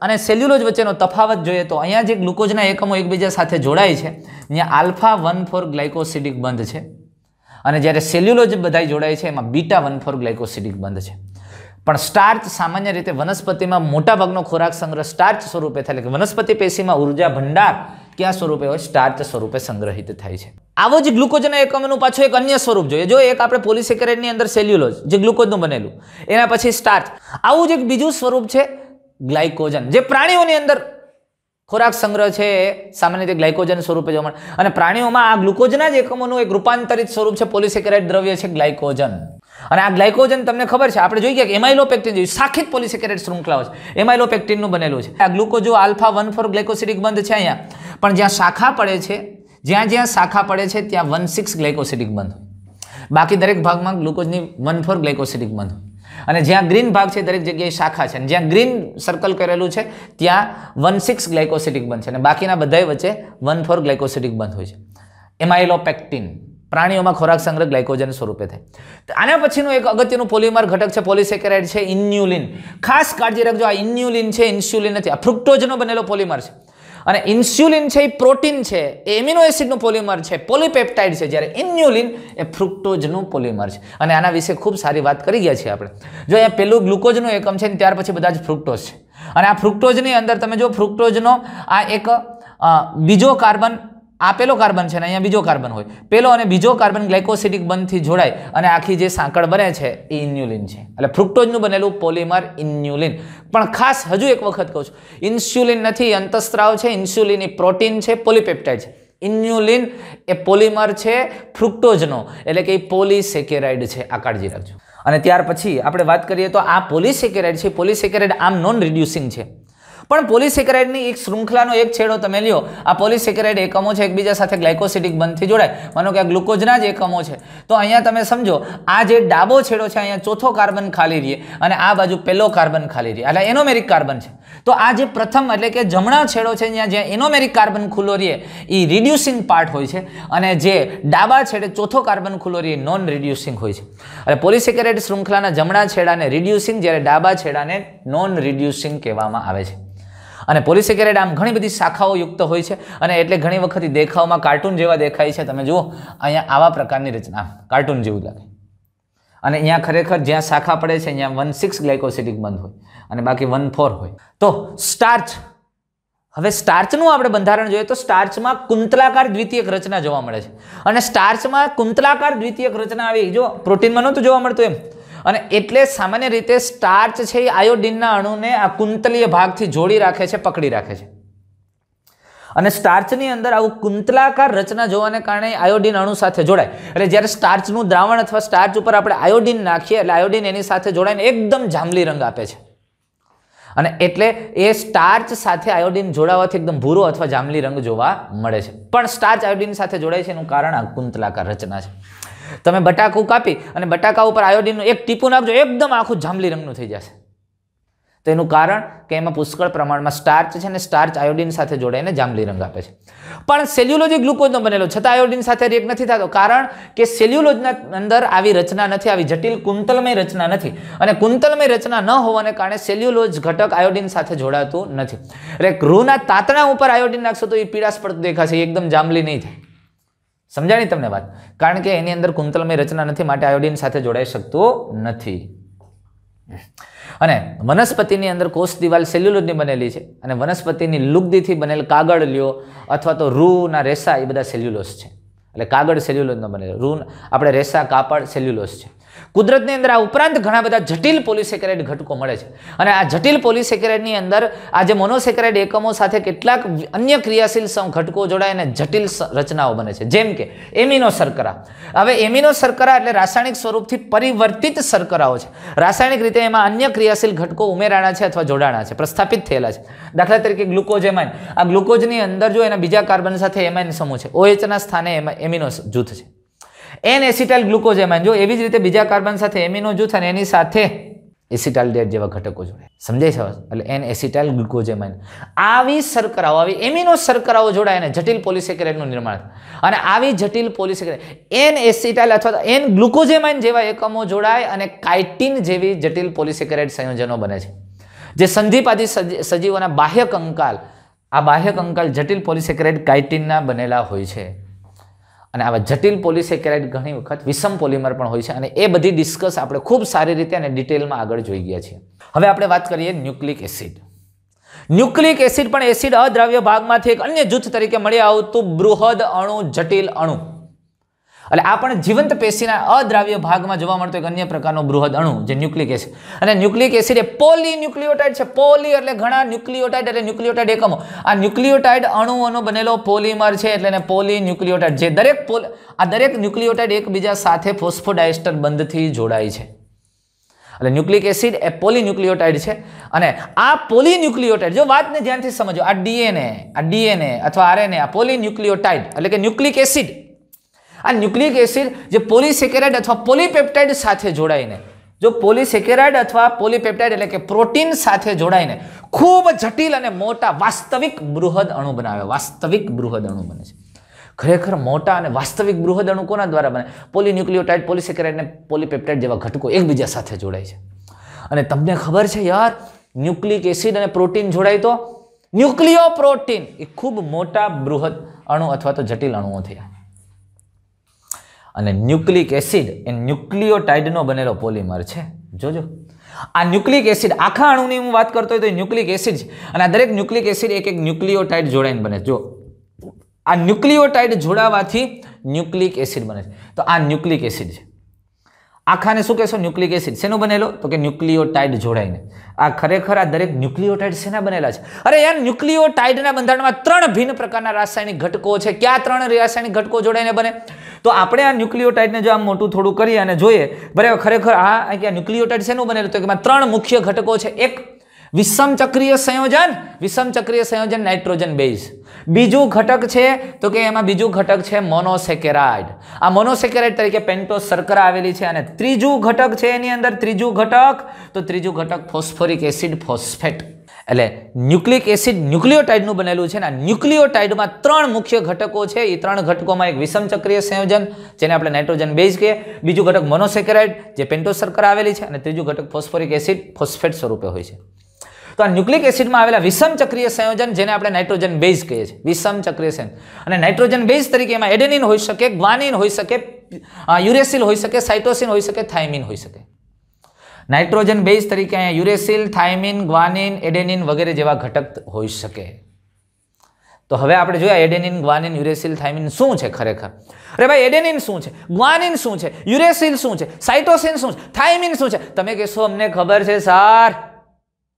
અને સેલ્યુલોઝ વચ્ચેનો તફાવત જોઈએ તો અહીંયા જે ગ્લુકોઝના એકમો એકબીજા સાથે જોડાય છે ત્યાં α14 ગ્લાયકોસિડિક બંધ છે, અને જ્યારે સેલ્યુલોઝ બધા જોડાય છે એમાં β14 ગ્લાયકોસિડિક બંધ છે. પણ સ્ટાર્ચ સામાન્ય રીતે વનસ્પતિમાં મોટાભાગનો ખોરાક સંગ્રહ સ્ટાર્ચ સ્વરૂપે થાય, એટલે કે વનસ્પતિ પેશીમાં ઉર્જા ભંડાર ક્યાં સ્વરૂપે હોય? સ્ટાર્ચ સ્વરૂપે સંગ્રહિત થાય છે. આવો જ ગ્લુકોઝના એકમનું પાછું એક અન્ય સ્વરૂપ જોઈએ. જો એક આપણે પોલિસેકેરાઇડની અંદર સેલ્યુલોઝ જે ગ્લુકોઝનું બનેલું, એના પછી સ્ટાર્ચ, આવું જ એક બીજું સ્વરૂપ છે ગ્લાયકોજન, જે પ્રાણીઓની અંદર ખોરાક સંગ્રહ છે એ સામાન્ય રીતે ગ્લાયકોજન સ્વરૂપે જોવા મળે. અને પ્રાણીઓમાં આ ગ્લુકોઝના જ એકમોનું એક રૂપાંતરિત સ્વરૂપ છે પોલિસેકેરાઇડ દ્રવ્ય છે ગ્લાયકોજન. અને આ ગ્લાયકોજન તમને ખબર છે, આપણે જોઈ ગયા કે એમાઇલોપેક્ટિન જેવી શાખિત પોલિસેકેરાઇડ શૃંખલાઓ છે, એમાઇલોપેક્ટિનનું બનેલું છે. આ ગ્લુકોઝ α14 ગ્લાયકોસિડિક બંધ છે અહીંયા, પણ જ્યાં શાખા પડે છે, જ્યાં શાખા પડે છે ત્યાં 16 ગ્લાયકોસિડિક બંધ હોય. બાકી દરેક ભાગમાં ગ્લુકોઝની 14 ગ્લાયકોસિડિક બંધ હોય. અને જ્યાં ગ્રીન ભાગ છે દરેક જગ્યાએ શાખા છે, અને જ્યાં ગ્રીન સર્કલ કરેલું છે ત્યાં 16 ગ્લાયકોસિડિક બંધ છે, અને બાકીના બધાય વચ્ચે 14 ગ્લાયકોસિડિક બંધ હોય છે. એમાઇલોપેક્ટિન પ્રાણીઓમાં ખોરાક સંગ્રહ ગ્લાયકોજન સ્વરૂપે થાય. આના પછીનું એક અગત્યનું પોલિમર ઘટક છે પોલિસેકેરાઇડ છે ઇન્યુલિન. ખાસ કાળજી રાખજો, આ ઇન્યુલિન છે, ઇન્સ્યુલિન નથી. આ ફ્રુક્ટોઝનો બનેલો પોલિમર છે. અને ઇન્સ્યુલિન છે એ પ્રોટીન છે, એ એમિનો એસિડનું પોલિમર છે, પોલિપેપ્ટાઇડ છે, જ્યારે ઇન્યુલિન એ ફ્રુક્ટોઝનું પોલિમર છે. અને આના વિશે ખૂબ સારી વાત કરી ગયા છીએ આપણે. જો અહીંયા પેલું ગ્લુકોઝનું એકમ છે ને ત્યાર પછી બધા જ ફ્રુક્ટોઝ છે. અને આ ફ્રુક્ટોઝની અંદર તમે જો ફ્રુક્ટોઝનો આ એક બીજો કાર્બન, આ પેલો કાર્બન છે ને અહીંયા બીજો કાર્બન હોય, પેલો અને બીજો કાર્બન ગ્લાયકોસિડિક બંધથી જોડાય અને આખી જે સાંકળ બને છે એ ઇન્યુલિન છે. એટલે ફ્રુક્ટોઝનું બનેલું પોલિમર ઇન્યુલિન. પણ ખાસ હજુ એક વખત કહું છું, ઇન્સ્યુલિન નથી, અંતઃસ્ત્રાવ છે. ઇન્સ્યુલિન એ પ્રોટીન છે, પોલીપેપ્ટાઇડ છે. ઇન્યુલિન એ પોલિમર છે ફ્રુક્ટોઝનો, એટલે કે એ પોલીસેકેરાઇડ છે. આ કાળજી રાખજો. અને ત્યાર પછી આપણે વાત કરીએ તો આ પોલીસેકેરાઇડ છે, પોલીસેકેરાઇડ આમ નોન રિડ્યુસિંગ છે, પણ પોલીસેકેરાઇડની એક શૃંખલાનો એક છેડો તમે લ્યો. આ પોલીસેકેરાઇડ એકમો છે એકબીજા સાથે ગ્લાયકોસિડિક બંધથી જોડાય. માનો કે આ ગ્લુકોઝના જ એકમો છે, તો અહીંયા તમે સમજો આ જે ડાબો છેડો છે અહીંયા ચોથો કાર્બન ખાલી રહે અને આ બાજુ પહેલો કાર્બન ખાલી રહે, એટલે એનોમેરિક કાર્બન છે. તો આ જે પ્રથમ એટલે કે જમણા છેડો છે જ્યાં એનોમેરિક કાર્બન ખુલ્લો રહે એ રિડ્યુસિંગ પાર્ટ હોય છે, અને જે ડાબા છેડે ચોથો કાર્બન ખુલ્લો રહે નોન રિડ્યુસિંગ હોય છે. એટલે પોલીસેકેરાઇડ શૃંખલાના જમણા છેડાને રિડ્યુસિંગ, જ્યારે ડાબા છેડાને નોન રિડ્યુસિંગ કહેવામાં આવે છે. અને પોલીસેકેરાઇડ આમ ઘણી બધી શાખાઓ યુક્ત હોય છે, અને એટલે ઘણી વખત દેખાવમાં કાર્ટૂન જેવા દેખાય છે. તમે જુઓ અહીંયા આવા પ્રકારની રચના કાર્ટૂન જેવું લાગે, અને અહીંયા ખરેખર જ્યાં શાખા પડે છે અહીંયા 1,6 ગ્લાયકોસિડિક બંધ હોય અને બાકી 1,4 હોય. તો સ્ટાર્ચ, હવે સ્ટાર્ચનું આપણે બંધારણ જોઈએ તો સ્ટાર્ચમાં કુંતલાકાર દ્વિતીયક રચના જોવા મળે છે. અને સ્ટાર્ચમાં કુંતલાકાર દ્વિતીયક રચના આવી, જો પ્રોટીનમાં નહોતું જોવા મળતું એમ. અને એટલે સામાન્ય રીતે સ્ટાર્ચ છે એ આયોડિનના અણુને આ કુંતલીય ભાગથી જોડી રાખે છે, પકડી રાખે છે. અને સ્ટાર્ચની અંદર આવું કુંતલાકાર રચના જોવાને કારણે આયોડિન અણુ સાથે જોડાય. એટલે જ્યારે સ્ટાર્ચનું દ્રાવણ અથવા સ્ટાર્ચ ઉપર આપણે આયોડિન નાખીએ એટલે આયોડિન એની સાથે જોડાઈને એકદમ જાંબલી રંગ આપે છે. અને એટલે એ સ્ટાર્ચ સાથે આયોડિન જોડાવાથી એકદમ ભૂરો અથવા જાંબલી રંગ જોવા મળે છે. પણ સ્ટાર્ચ આયોડિન સાથે જોડાય છે એનું કારણ આ કુંતલાકાર રચના છે. તમે બટાકું કાપી અને બટાકા ઉપર આયોડિનનું એક ટીપું નાખજો, એકદમ આખું જાંબલી રંગનું થઈ જશે. તો એનું કારણ કે એમાં પુષ્કળ પ્રમાણમાં સ્ટાર્ચ છે ને સ્ટાર્ચ આયોડિન સાથે જોડાઈને જાંબલી રંગ આપે છે. પણ સેલ્યુલોજ ગ્લુકોઝનો બનેલો છતાં આયોડિન સાથે રિએક્ટ નથી થતો, કારણ કે સેલ્યુલોજના અંદર આવી રચના નથી, આવી જટિલ કુંતલમય રચના નથી. અને કુંતલમય રચના ન હોવાને કારણે સેલ્યુલોજ ઘટક આયોડિન સાથે જોડાતું નથી. એટલે રૂના તાતણા ઉપર આયોડિન નાખશો તો એ પીળાશ પડતું દેખાશે, એકદમ જાંબલી નહીં થાય. સમજાણી તમને વાત? કારણ કે એની અંદર કુંતલમય રચના નથી, માટે આયોડિન સાથે જોડાઈ શકતું નથી. અને વનસ્પતિની અંદર કોષ દિવાલ સેલ્યુલોજની બનેલી છે, અને વનસ્પતિની લુગદીથી બનેલ કાગળ લ્યો અથવા તો રૂના રેસા, એ બધા સેલ્યુલોઝ છે. એટલે કાગળ સેલ્યુલોજનો બનેલો, રૂ આપણે રેસા, કાપડ સેલ્યુલોઝ છે. કુદરતની અંદર આ ઉપરાંત ઘણા બધા જટિલ પોલીસેકેરાઇડ ઘટકો મળે છે. અને આ જટિલ પોલીસેકેરાઇડની અંદર આ જે મોનોસેકેરાઇડ એકમો સાથે કેટલાક અન્ય ક્રિયાશીલ ઘટકો જોડાય અને જટિલ રચનાઓ બને છે, જેમ કે એમિનો શર્કરા. હવે એમિનો શર્કરા એટલે રાસાયણિક સ્વરૂપથી પરિવર્તિત શર્કરાઓ છે. રાસાયણિક રીતે એમાં અન્ય ક્રિયાશીલ ઘટકો ઉમેરાણા છે અથવા જોડાણા છે, પ્રસ્થાપિત થયેલા છે. દાખલા તરીકે ગ્લુકોઝ એમાઇન, આ ગ્લુકોઝની અંદર જો એના બીજા કાર્બન સાથે એમાઇન સમૂહ છે, OH ના સ્થાને એમિનો જૂથ છે. એન એસિટાઇલ ગ્લુકોઝ એમાઇન, જો એવી જ રીતે બીજા કાર્બન સાથે એમિનો જૂથ અને એની સાથે એસિટાલ્ડેટ જેવા ઘટકો જોડાય. સમજાય છે? એટલે એન એસિટાઇલ ગ્લુકોઝ એમાઇન, આવી શર્કરાઓ, આવી એમિનો શર્કરાઓ જોડાય અને જટિલ પોલીસેકેરાઇડનું નિર્માણ થાય. અને આવી જટિલ પોલીસેકેરાઇડ એન એસિટાઇલ અથવા એન ગ્લુકોઝ એમાઇન જેવા એકમો જોડાય અને કાઇટિન જેવી જટિલ પોલીસેકેરાઇડ સંયોજનો બને છે, જે સંધિપાદી સજીવોના બાહ્ય કંકાલ, આ બાહ્ય કંકાલ જટિલ પોલીસેકેરાઇડ કાઇટિનના બનેલા હોય છે. અને આવા જટિલ પોલીસેકેરાઇડ ઘણી વખત વિષમ પોલિમર પણ હોય છે, અને એ બધી ડિસ્કસ આપણે ખૂબ સારી રીતે અને ડિટેલમાં આગળ જોઈ ગયા છીએ. હવે આપણે વાત કરીએ ન્યુક્લિક એસિડ. ન્યુક્લિક એસિડ પણ એસિડ અદ્રાવ્ય ભાગમાંથી એક અન્ય જૂથ તરીકે મળી આવતું બૃહદ અણુ, જટિલ અણુ. એટલે આ પણ જીવંત પેશીના અદ્રાવ્ય ભાગમાં જોવા મળતો એક અન્ય પ્રકારનો બૃહદ અણુ, જે ન્યુક્લિક એસિડ. અને ન્યુક્લિક એસિડ એ પોલીન્યુક્લિયોટાઇડ છે. પોલી એટલે ઘણા, ન્યુક્લિયોટાઇડ એટલે ન્યુક્લિયોટાઇડ એકમો. આ ન્યુક્લિયોટાઇડ અણુઓનો બનેલો પોલિમર છે, એટલે એને પોલીન્યુક્લિયોટાઇડ. જે દરેક ન્યુક્લિયોટાઇડ એકબીજા સાથે ફોસ્ફોડાયસ્ટર બંધથી જોડાય છે. એટલે ન્યુક્લિક એસિડ એ પોલીન્યુક્લિયોટાઇડ છે. અને આ પોલીન્યુક્લિયોટાઇડ, જો વાતને ધ્યાનથી સમજો, આ ડીએનએ અથવા આરએનએ, આ પોલીન્યુક્લિયોટાઇડ એટલે કે ન્યુક્લિક એસિડ. આ ન્યુક્લિક એસિડ જે પોલીસેકેરાઇડ અથવા પોલીપેપ્ટાઇડ સાથે જોડાઈને, જો પોલીસેકેરાઇડ અથવા પોલીપેપ્ટાઇડ એટલે કે પ્રોટીન સાથે જોડાઈને ખૂબ જટિલ અને મોટા વાસ્તવિક બૃહદ અણુ બનાવે. વાસ્તવિક બૃહદ અણુ બને છે. ખરેખર મોટા અને વાસ્તવિક બૃહદ અણુ કોના દ્વારા બને? પોલીન્યુક્લિયોટાઇડ, પોલીસેકેરાઇડ અને પોલીપેપ્ટાઇડ જેવા ઘટકો એકબીજા સાથે જોડાય છે. અને તમને ખબર છે યાર, ન્યુક્લિક એસિડ અને પ્રોટીન જોડાય તો ન્યુક્લિયોપ્રોટીન એ ખૂબ મોટા બૃહદ અણુ અથવા તો જટિલ અણુઓ થયા. અને ન્યુક્લિક એસિડ એ ન્યુક્લિયોટાઇડનો બનેલો પોલિમર છે. જોજો, આ ન્યુક્લિક એસિડ આખા અણુની હું વાત કરતો હોય તો ન્યુક્લિક એસિડ છે અને આ દરેક ન્યુક્લિક એસિડ એક એક ન્યુક્લિયોટાઇડ જોડાઈને બને. જો આ ન્યુક્લિયોટાઇડ જોડાવાથી ન્યુક્લિક એસિડ બને છે. તો આ ન્યુક્લિક એસિડ છે. આખાને શું કહેશો? Nucleic acid. શેનો બનેલો? તો કે ન્યુક્લિયોટાઇડ જોડાઈને. આ ખરેખર આ દરેક ન્યુક્લિયોટાઇડ શેના બનેલા છે? અરે યાર, ન્યુક્લિયોટાઇડના બંધારણમાં 3 ભિન્ન પ્રકારના રાસાયણિક ઘટકો છે. ક્યાં 3 રાસાયણિક ઘટકો જોડાઈને બને? તો આપણે આ ન્યુક્લિયોટાઇડને જો આમ મોટું થોડું કરીએ અને જોઈએ બરાબર ખરેખર આ ન્યુક્લિયોટાઇડ શેનું બનેલું? તો કે એમાં 3 મુખ્ય ઘટકો છે. એક વિષમ ચક્રીય સંયોજન નાઇટ્રોજન બેઝ. બીજું ઘટક છે તો કે એમાં બીજું ઘટક છે મોનોસેકેરાઇડ. આ મોનોસેકેરાઇડ તરીકે પેન્ટોઝ શર્કરા આવેલી છે. અને ત્રીજું ઘટક છે એની અંદર ત્રીજું ઘટક ફોસ્ફોરિક એસિડ ફોસ્ફેટ. એટલે ન્યુક્લિક એસિડ ન્યુક્લિયોટાઇડનું બનેલું છે. ને ન્યુક્લિયોટાઇડમાં 3 મુખ્ય ઘટકો છે. એ 3 ઘટકોમાં એક વિષમ ચક્રીય સંયોજન જેને આપણે નાઇટ્રોજન બેઝ કહીએ, બીજું ઘટક મોનોસેકેરાઇડ જે પેન્ટોઝ શર્કરા આવેલી છે, અને ત્રીજું ઘટક ફોસ્ફોરિક એસિડ ફોસ્ફેટ સ્વરૂપે હોય છે. તો આ ન્યુક્લિક એસિડમાં આવેલા વિષમ ચક્રીય સંયોજન જેને આપણે નાઇટ્રોજન બેઝ કહીએ છીએ, વિષમ ચક્રીય સંયોજન. અને નાઇટ્રોજન બેઝ તરીકે એમાં એડેનિન હોઈ શકે, ગ્વાનિન હોઈ શકે, યુરેસિલ હોઈ શકે, સાઇટોસિન હોઈ શકે, થાઇમિન હોઈ શકે. નાઇટ્રોજન બેઝ તરીકે અહીંયા યુરેસિલ, થાઇમિન, ગ્વાનિન, એડેનિન વગેરે જેવા ઘટક હોઈ શકે. તો હવે આપણે જોયા એડેનિન, ગ્વાનિન, યુરેસિલ, થાઇમિન શું છે ખરેખર. અરે ભાઈ, એડેનિન શું છે, ગ્વાનિન શું છે, યુરેસિલ શું છે, સાઇટોસિન શું છે, થાઇમિન શું છે? તમે કહેશો અમને ખબર છે સર.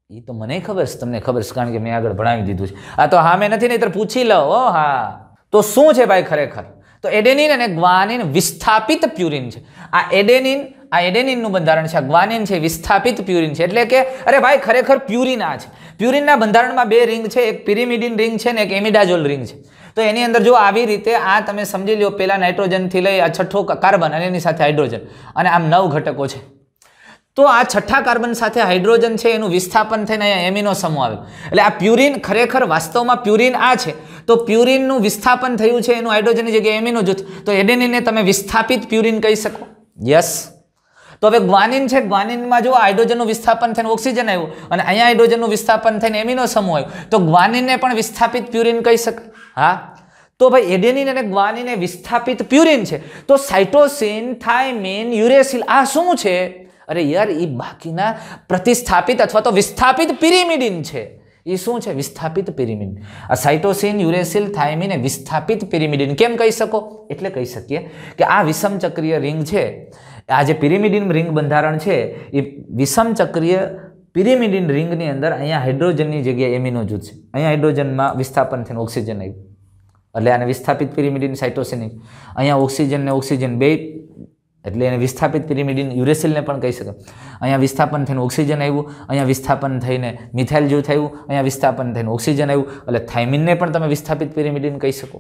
એ તો મને ખબર છે, તમને ખબર છે, કારણ કે મેં આગળ ભણાવી દીધું છે. આ તો હા મેં નથી, નહીં પૂછી લો. હા, તો શું છે ભાઈ ખરેખર? તો એડેનિન અને ગ્વાનિન વિસ્થાપિત પ્યુરિન છે. આ એડેનિનનું બંધારણ છે, આ ગ્વાનિન છે વિસ્થાપિત પ્યુરિન છે. એટલે કે અરે ભાઈ ખરેખર પ્યુરિન આ છે. પ્યુરિનના બંધારણમાં 2 રિંગ છે, એક પિરિમિડિન રિંગ છે ને એક એમિડાઝોલ રિંગ છે. તો એની અંદર જો આવી રીતે આ તમે સમજી લો, પેલા નાઇટ્રોજનથી લઈ આ છઠ્ઠો કાર્બન અને એની સાથે હાઇડ્રોજન, અને આમ 9 ઘટકો છે. તો આ છઠ્ઠા કાર્બન સાથે હાઇડ્રોજન છે એનું વિસ્થાપન થઈને અહીંયા એમિનો સમૂહ આવે. એટલે આ પ્યુરિન ખરેખર વાસ્તવમાં પ્યુરિન આ છે. તો પ્યુરિનનું વિસ્થાપન થયું છે એનું હાઇડ્રોજનની જગ્યાએ એમિનો જૂથ. તો એડેનિનને તમે વિસ્થાપિત પ્યુરિન કહી શકો. યસ. તો હવે ગ્વાનિન છે, ગ્વાનિનમાં જો હાઇડ્રોજનનું વિસ્થાપન થઈને ઓક્સિજન આવ્યું અને અહીંયા હાઇડ્રોજનનું વિસ્થાપન થઈને એમિનો સમૂહ આવ્યો, તો ગ્વાનિનને પણ વિસ્થાપિત પ્યુરિન કહી શકાય. હા, તો ભાઈ એડેનિન અને ગ્વાનિન એ વિસ્થાપિત પ્યુરિન છે. તો સાઇટોસિન, થાઇમિન, યુરેસિલ આ શું છે? અરે યાર, એ બાકીના પ્રતિસ્થાપિત અથવા તો વિસ્થાપિત પિરિમિડિન છે. એ શું છે? વિસ્થાપિત પિરિમિડિન. આ સાઇટોસિન, યુરેસિલ, થાઇમિન એ વિસ્થાપિત પિરિમિડિન કેમ કહી શકો? એટલે કહી શકીએ કે આ વિષમ ચક્રીય રિંગ છે, આ જે પિરિમિડિન રિંગ બંધારણ છે, એ વિષમ ચક્રીય પિરિમિડિન રિંગની અંદર અહીંયા હાઇડ્રોજનની જગ્યાએ એમિનો જૂથ છે. અહીંયા હાઇડ્રોજનમાં વિસ્થાપન થઈને ઓક્સિજન આવ્યું, એટલે આને વિસ્થાપિત પિરિમિડિન સાઇટોસિન. અહીંયા ઓક્સિજન ને ઓક્સિજન બે, એટલે એને વિસ્થાપિત પિરિમિડિન યુરેસિલને પણ કહી શકાય. અહીંયા વિસ્થાપન થઈને ઓક્સિજન આવ્યું, અહીંયા વિસ્થાપન થઈને મિથાઇલ જૂથ આવ્યું, અહીંયા વિસ્થાપન થઈને ઓક્સિજન આવ્યું, એટલે થાઇમિનને પણ તમે વિસ્થાપિત પિરિમિડિન કહી શકો.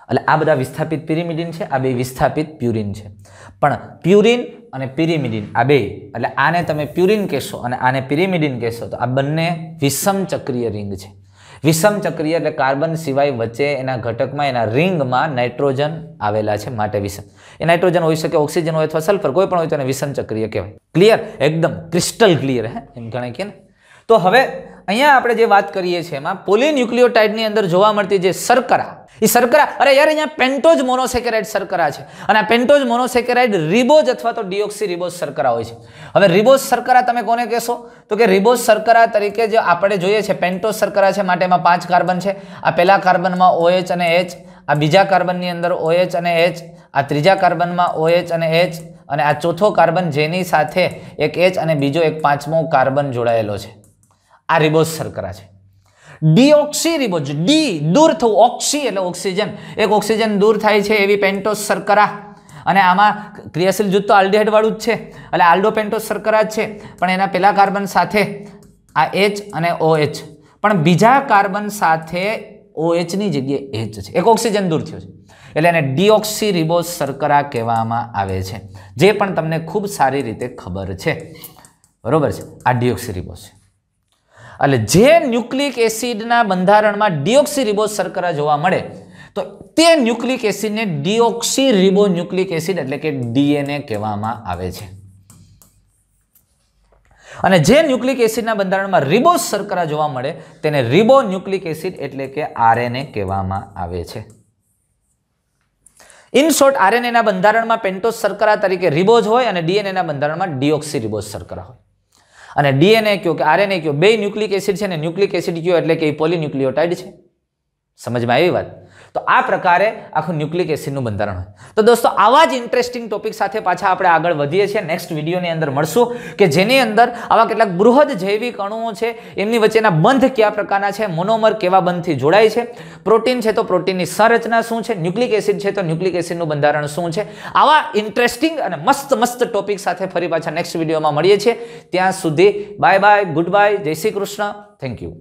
એટલે આ બધા વિસ્થાપિત પિરિમિડિન છે, આ બે વિસ્થાપિત પ્યુરિન છે. પણ પ્યુરિન અને પિરિમિડિન આ બે, એટલે આને તમે પ્યુરિન કહેશો અને આને પિરિમિડિન કહેશો, તો આ બંને વિષમ ચક્રીય રિંગ છે. વિષમ ચક્રીય એટલે કાર્બન સિવાય વચ્ચે એના ઘટકમાં એના રિંગમાં નાઇટ્રોજન આવેલા છે, માટે વિષમ. એ નાઇટ્રોજન હોઈ શકે, ઓક્સિજન હોય અથવા સલ્ફર, કોઈ પણ હોય તો એને વિષમ ચક્રીય કહેવાય. ક્લિયર? એકદમ ક્રિસ્ટલ ક્લિયર. હે એમ ગણાય કે ને. તો હવે અહીંયા આપણે જે વાત કરીએ છીએ એમાં પોલીન્યુક્લિયોટાઇડની અંદર જોવા મળતી જે શર્કરા, એ શર્કરા, અરે યાર અહીંયા પેન્ટોઝ મોનોસેકેરાઇડ શર્કરા છે. અને આ પેન્ટોઝ મોનોસેકેરાઇડ રિબોઝ અથવા તો ડિઓક્સી રિબોઝ શર્કરા હોય છે. હવે રિબોઝ શર્કરા તમે કોને કહેશો? તો કે રિબોઝ શર્કરા તરીકે જે આપણે જોઈએ છે પેન્ટોઝ શર્કરા છે, માટે એમાં 5 કાર્બન છે. આ પહેલા કાર્બનમાં OH અને H, આ બીજા કાર્બનની અંદર OH અને H, આ ત્રીજા કાર્બનમાં OH અને H, અને આ ચોથો કાર્બન જેની સાથે એક H અને બીજો એક 5મો કાર્બન જોડાયેલો છે. આ રિબોઝ શર્કરા છે. ડીઓક્સી રિબોઝ, ડી દૂર થવું, ઓક્સી એટલે ઓક્સિજન, એક ઓક્સિજન દૂર થાય છે એવી પેન્ટોઝ શર્કરા. અને આમાં ક્રિયાશીલ જૂથ તો આલ્ડિહાઇડ વાળું જ છે, એટલે આલ્ડો પેન્ટોઝ શર્કરા જ છે. પણ એના પહેલા કાર્બન સાથે આ H અને OH, પણ બીજા કાર્બન સાથે OH ની જગ્યાએ H છે, એક ઓક્સિજન દૂર થયો છે, એટલે એને ડીઓક્સી રિબોઝ શર્કરા કહેવામાં આવે છે, જે પણ તમને ખૂબ સારી રીતે ખબર છે. બરોબર છે? આ ડીઓક્સી રિબોઝ છે. એટલે જે ન્યુક્લિક એસિડના બંધારણમાં ડીઓક્સી રિબોઝ શર્કરા જોવા મળે, તો તે ન્યુક્લિક એસિડને ડીઓક્સી રિબો ન્યુક્લિક એસિડ એટલે કે DNA કહેવામાં આવે છે. અને જે ન્યુક્લિક એસિડના બંધારણમાં રિબોઝ શર્કરા જોવા મળે તેને રિબો ન્યુક્લિક એસિડ એટલે કે RNA કહેવામાં આવે છે. ઇન શોર્ટ, RNA ના બંધારણમાં પેન્ટોઝ શર્કરા તરીકે રિબોઝ હોય અને DNA ના બંધારણમાં ડીઓક્સી રિબોઝ શર્કરા હોય. અને ડીએનએ કયો કે આરએનએ કયો, બે ન્યુક્લિક એસિડ છે ને ન્યુક્લિક એસિડ કયો એટલે કે એ પોલીન્યુક્લિયોટાઇડ છે. સમજમાં આવી વાત? તો આ પ્રકારે આખું ન્યુક્લિક એસિડનું બંધારણ હોય. તો દોસ્તો આવા જ ઇન્ટરેસ્ટિંગ ટોપિક સાથે પાછા આપણે આગળ વધીએ છીએ. નેક્સ્ટ વિડીયોની અંદર મળશું કે જેની અંદર આવા કેટલાક બૃહદ જૈવિક અણુઓ છે, એમની વચ્ચેના બંધ કયા પ્રકારના છે, મોનોમર કેવા બંધથી જોડાય છે, પ્રોટીન છે તો પ્રોટીનની સંરચના શું છે, ન્યુક્લિક એસિડ છે તો ન્યુક્લિક એસિડનું બંધારણ શું છે. આવા ઇન્ટરેસ્ટિંગ અને મસ્ત મસ્ત ટોપિક સાથે ફરી પાછા નેક્સ્ટ વિડીયોમાં મળીએ છીએ. ત્યાં સુધી બાય બાય, ગુડ બાય, જય શ્રી કૃષ્ણ, થેન્ક યુ.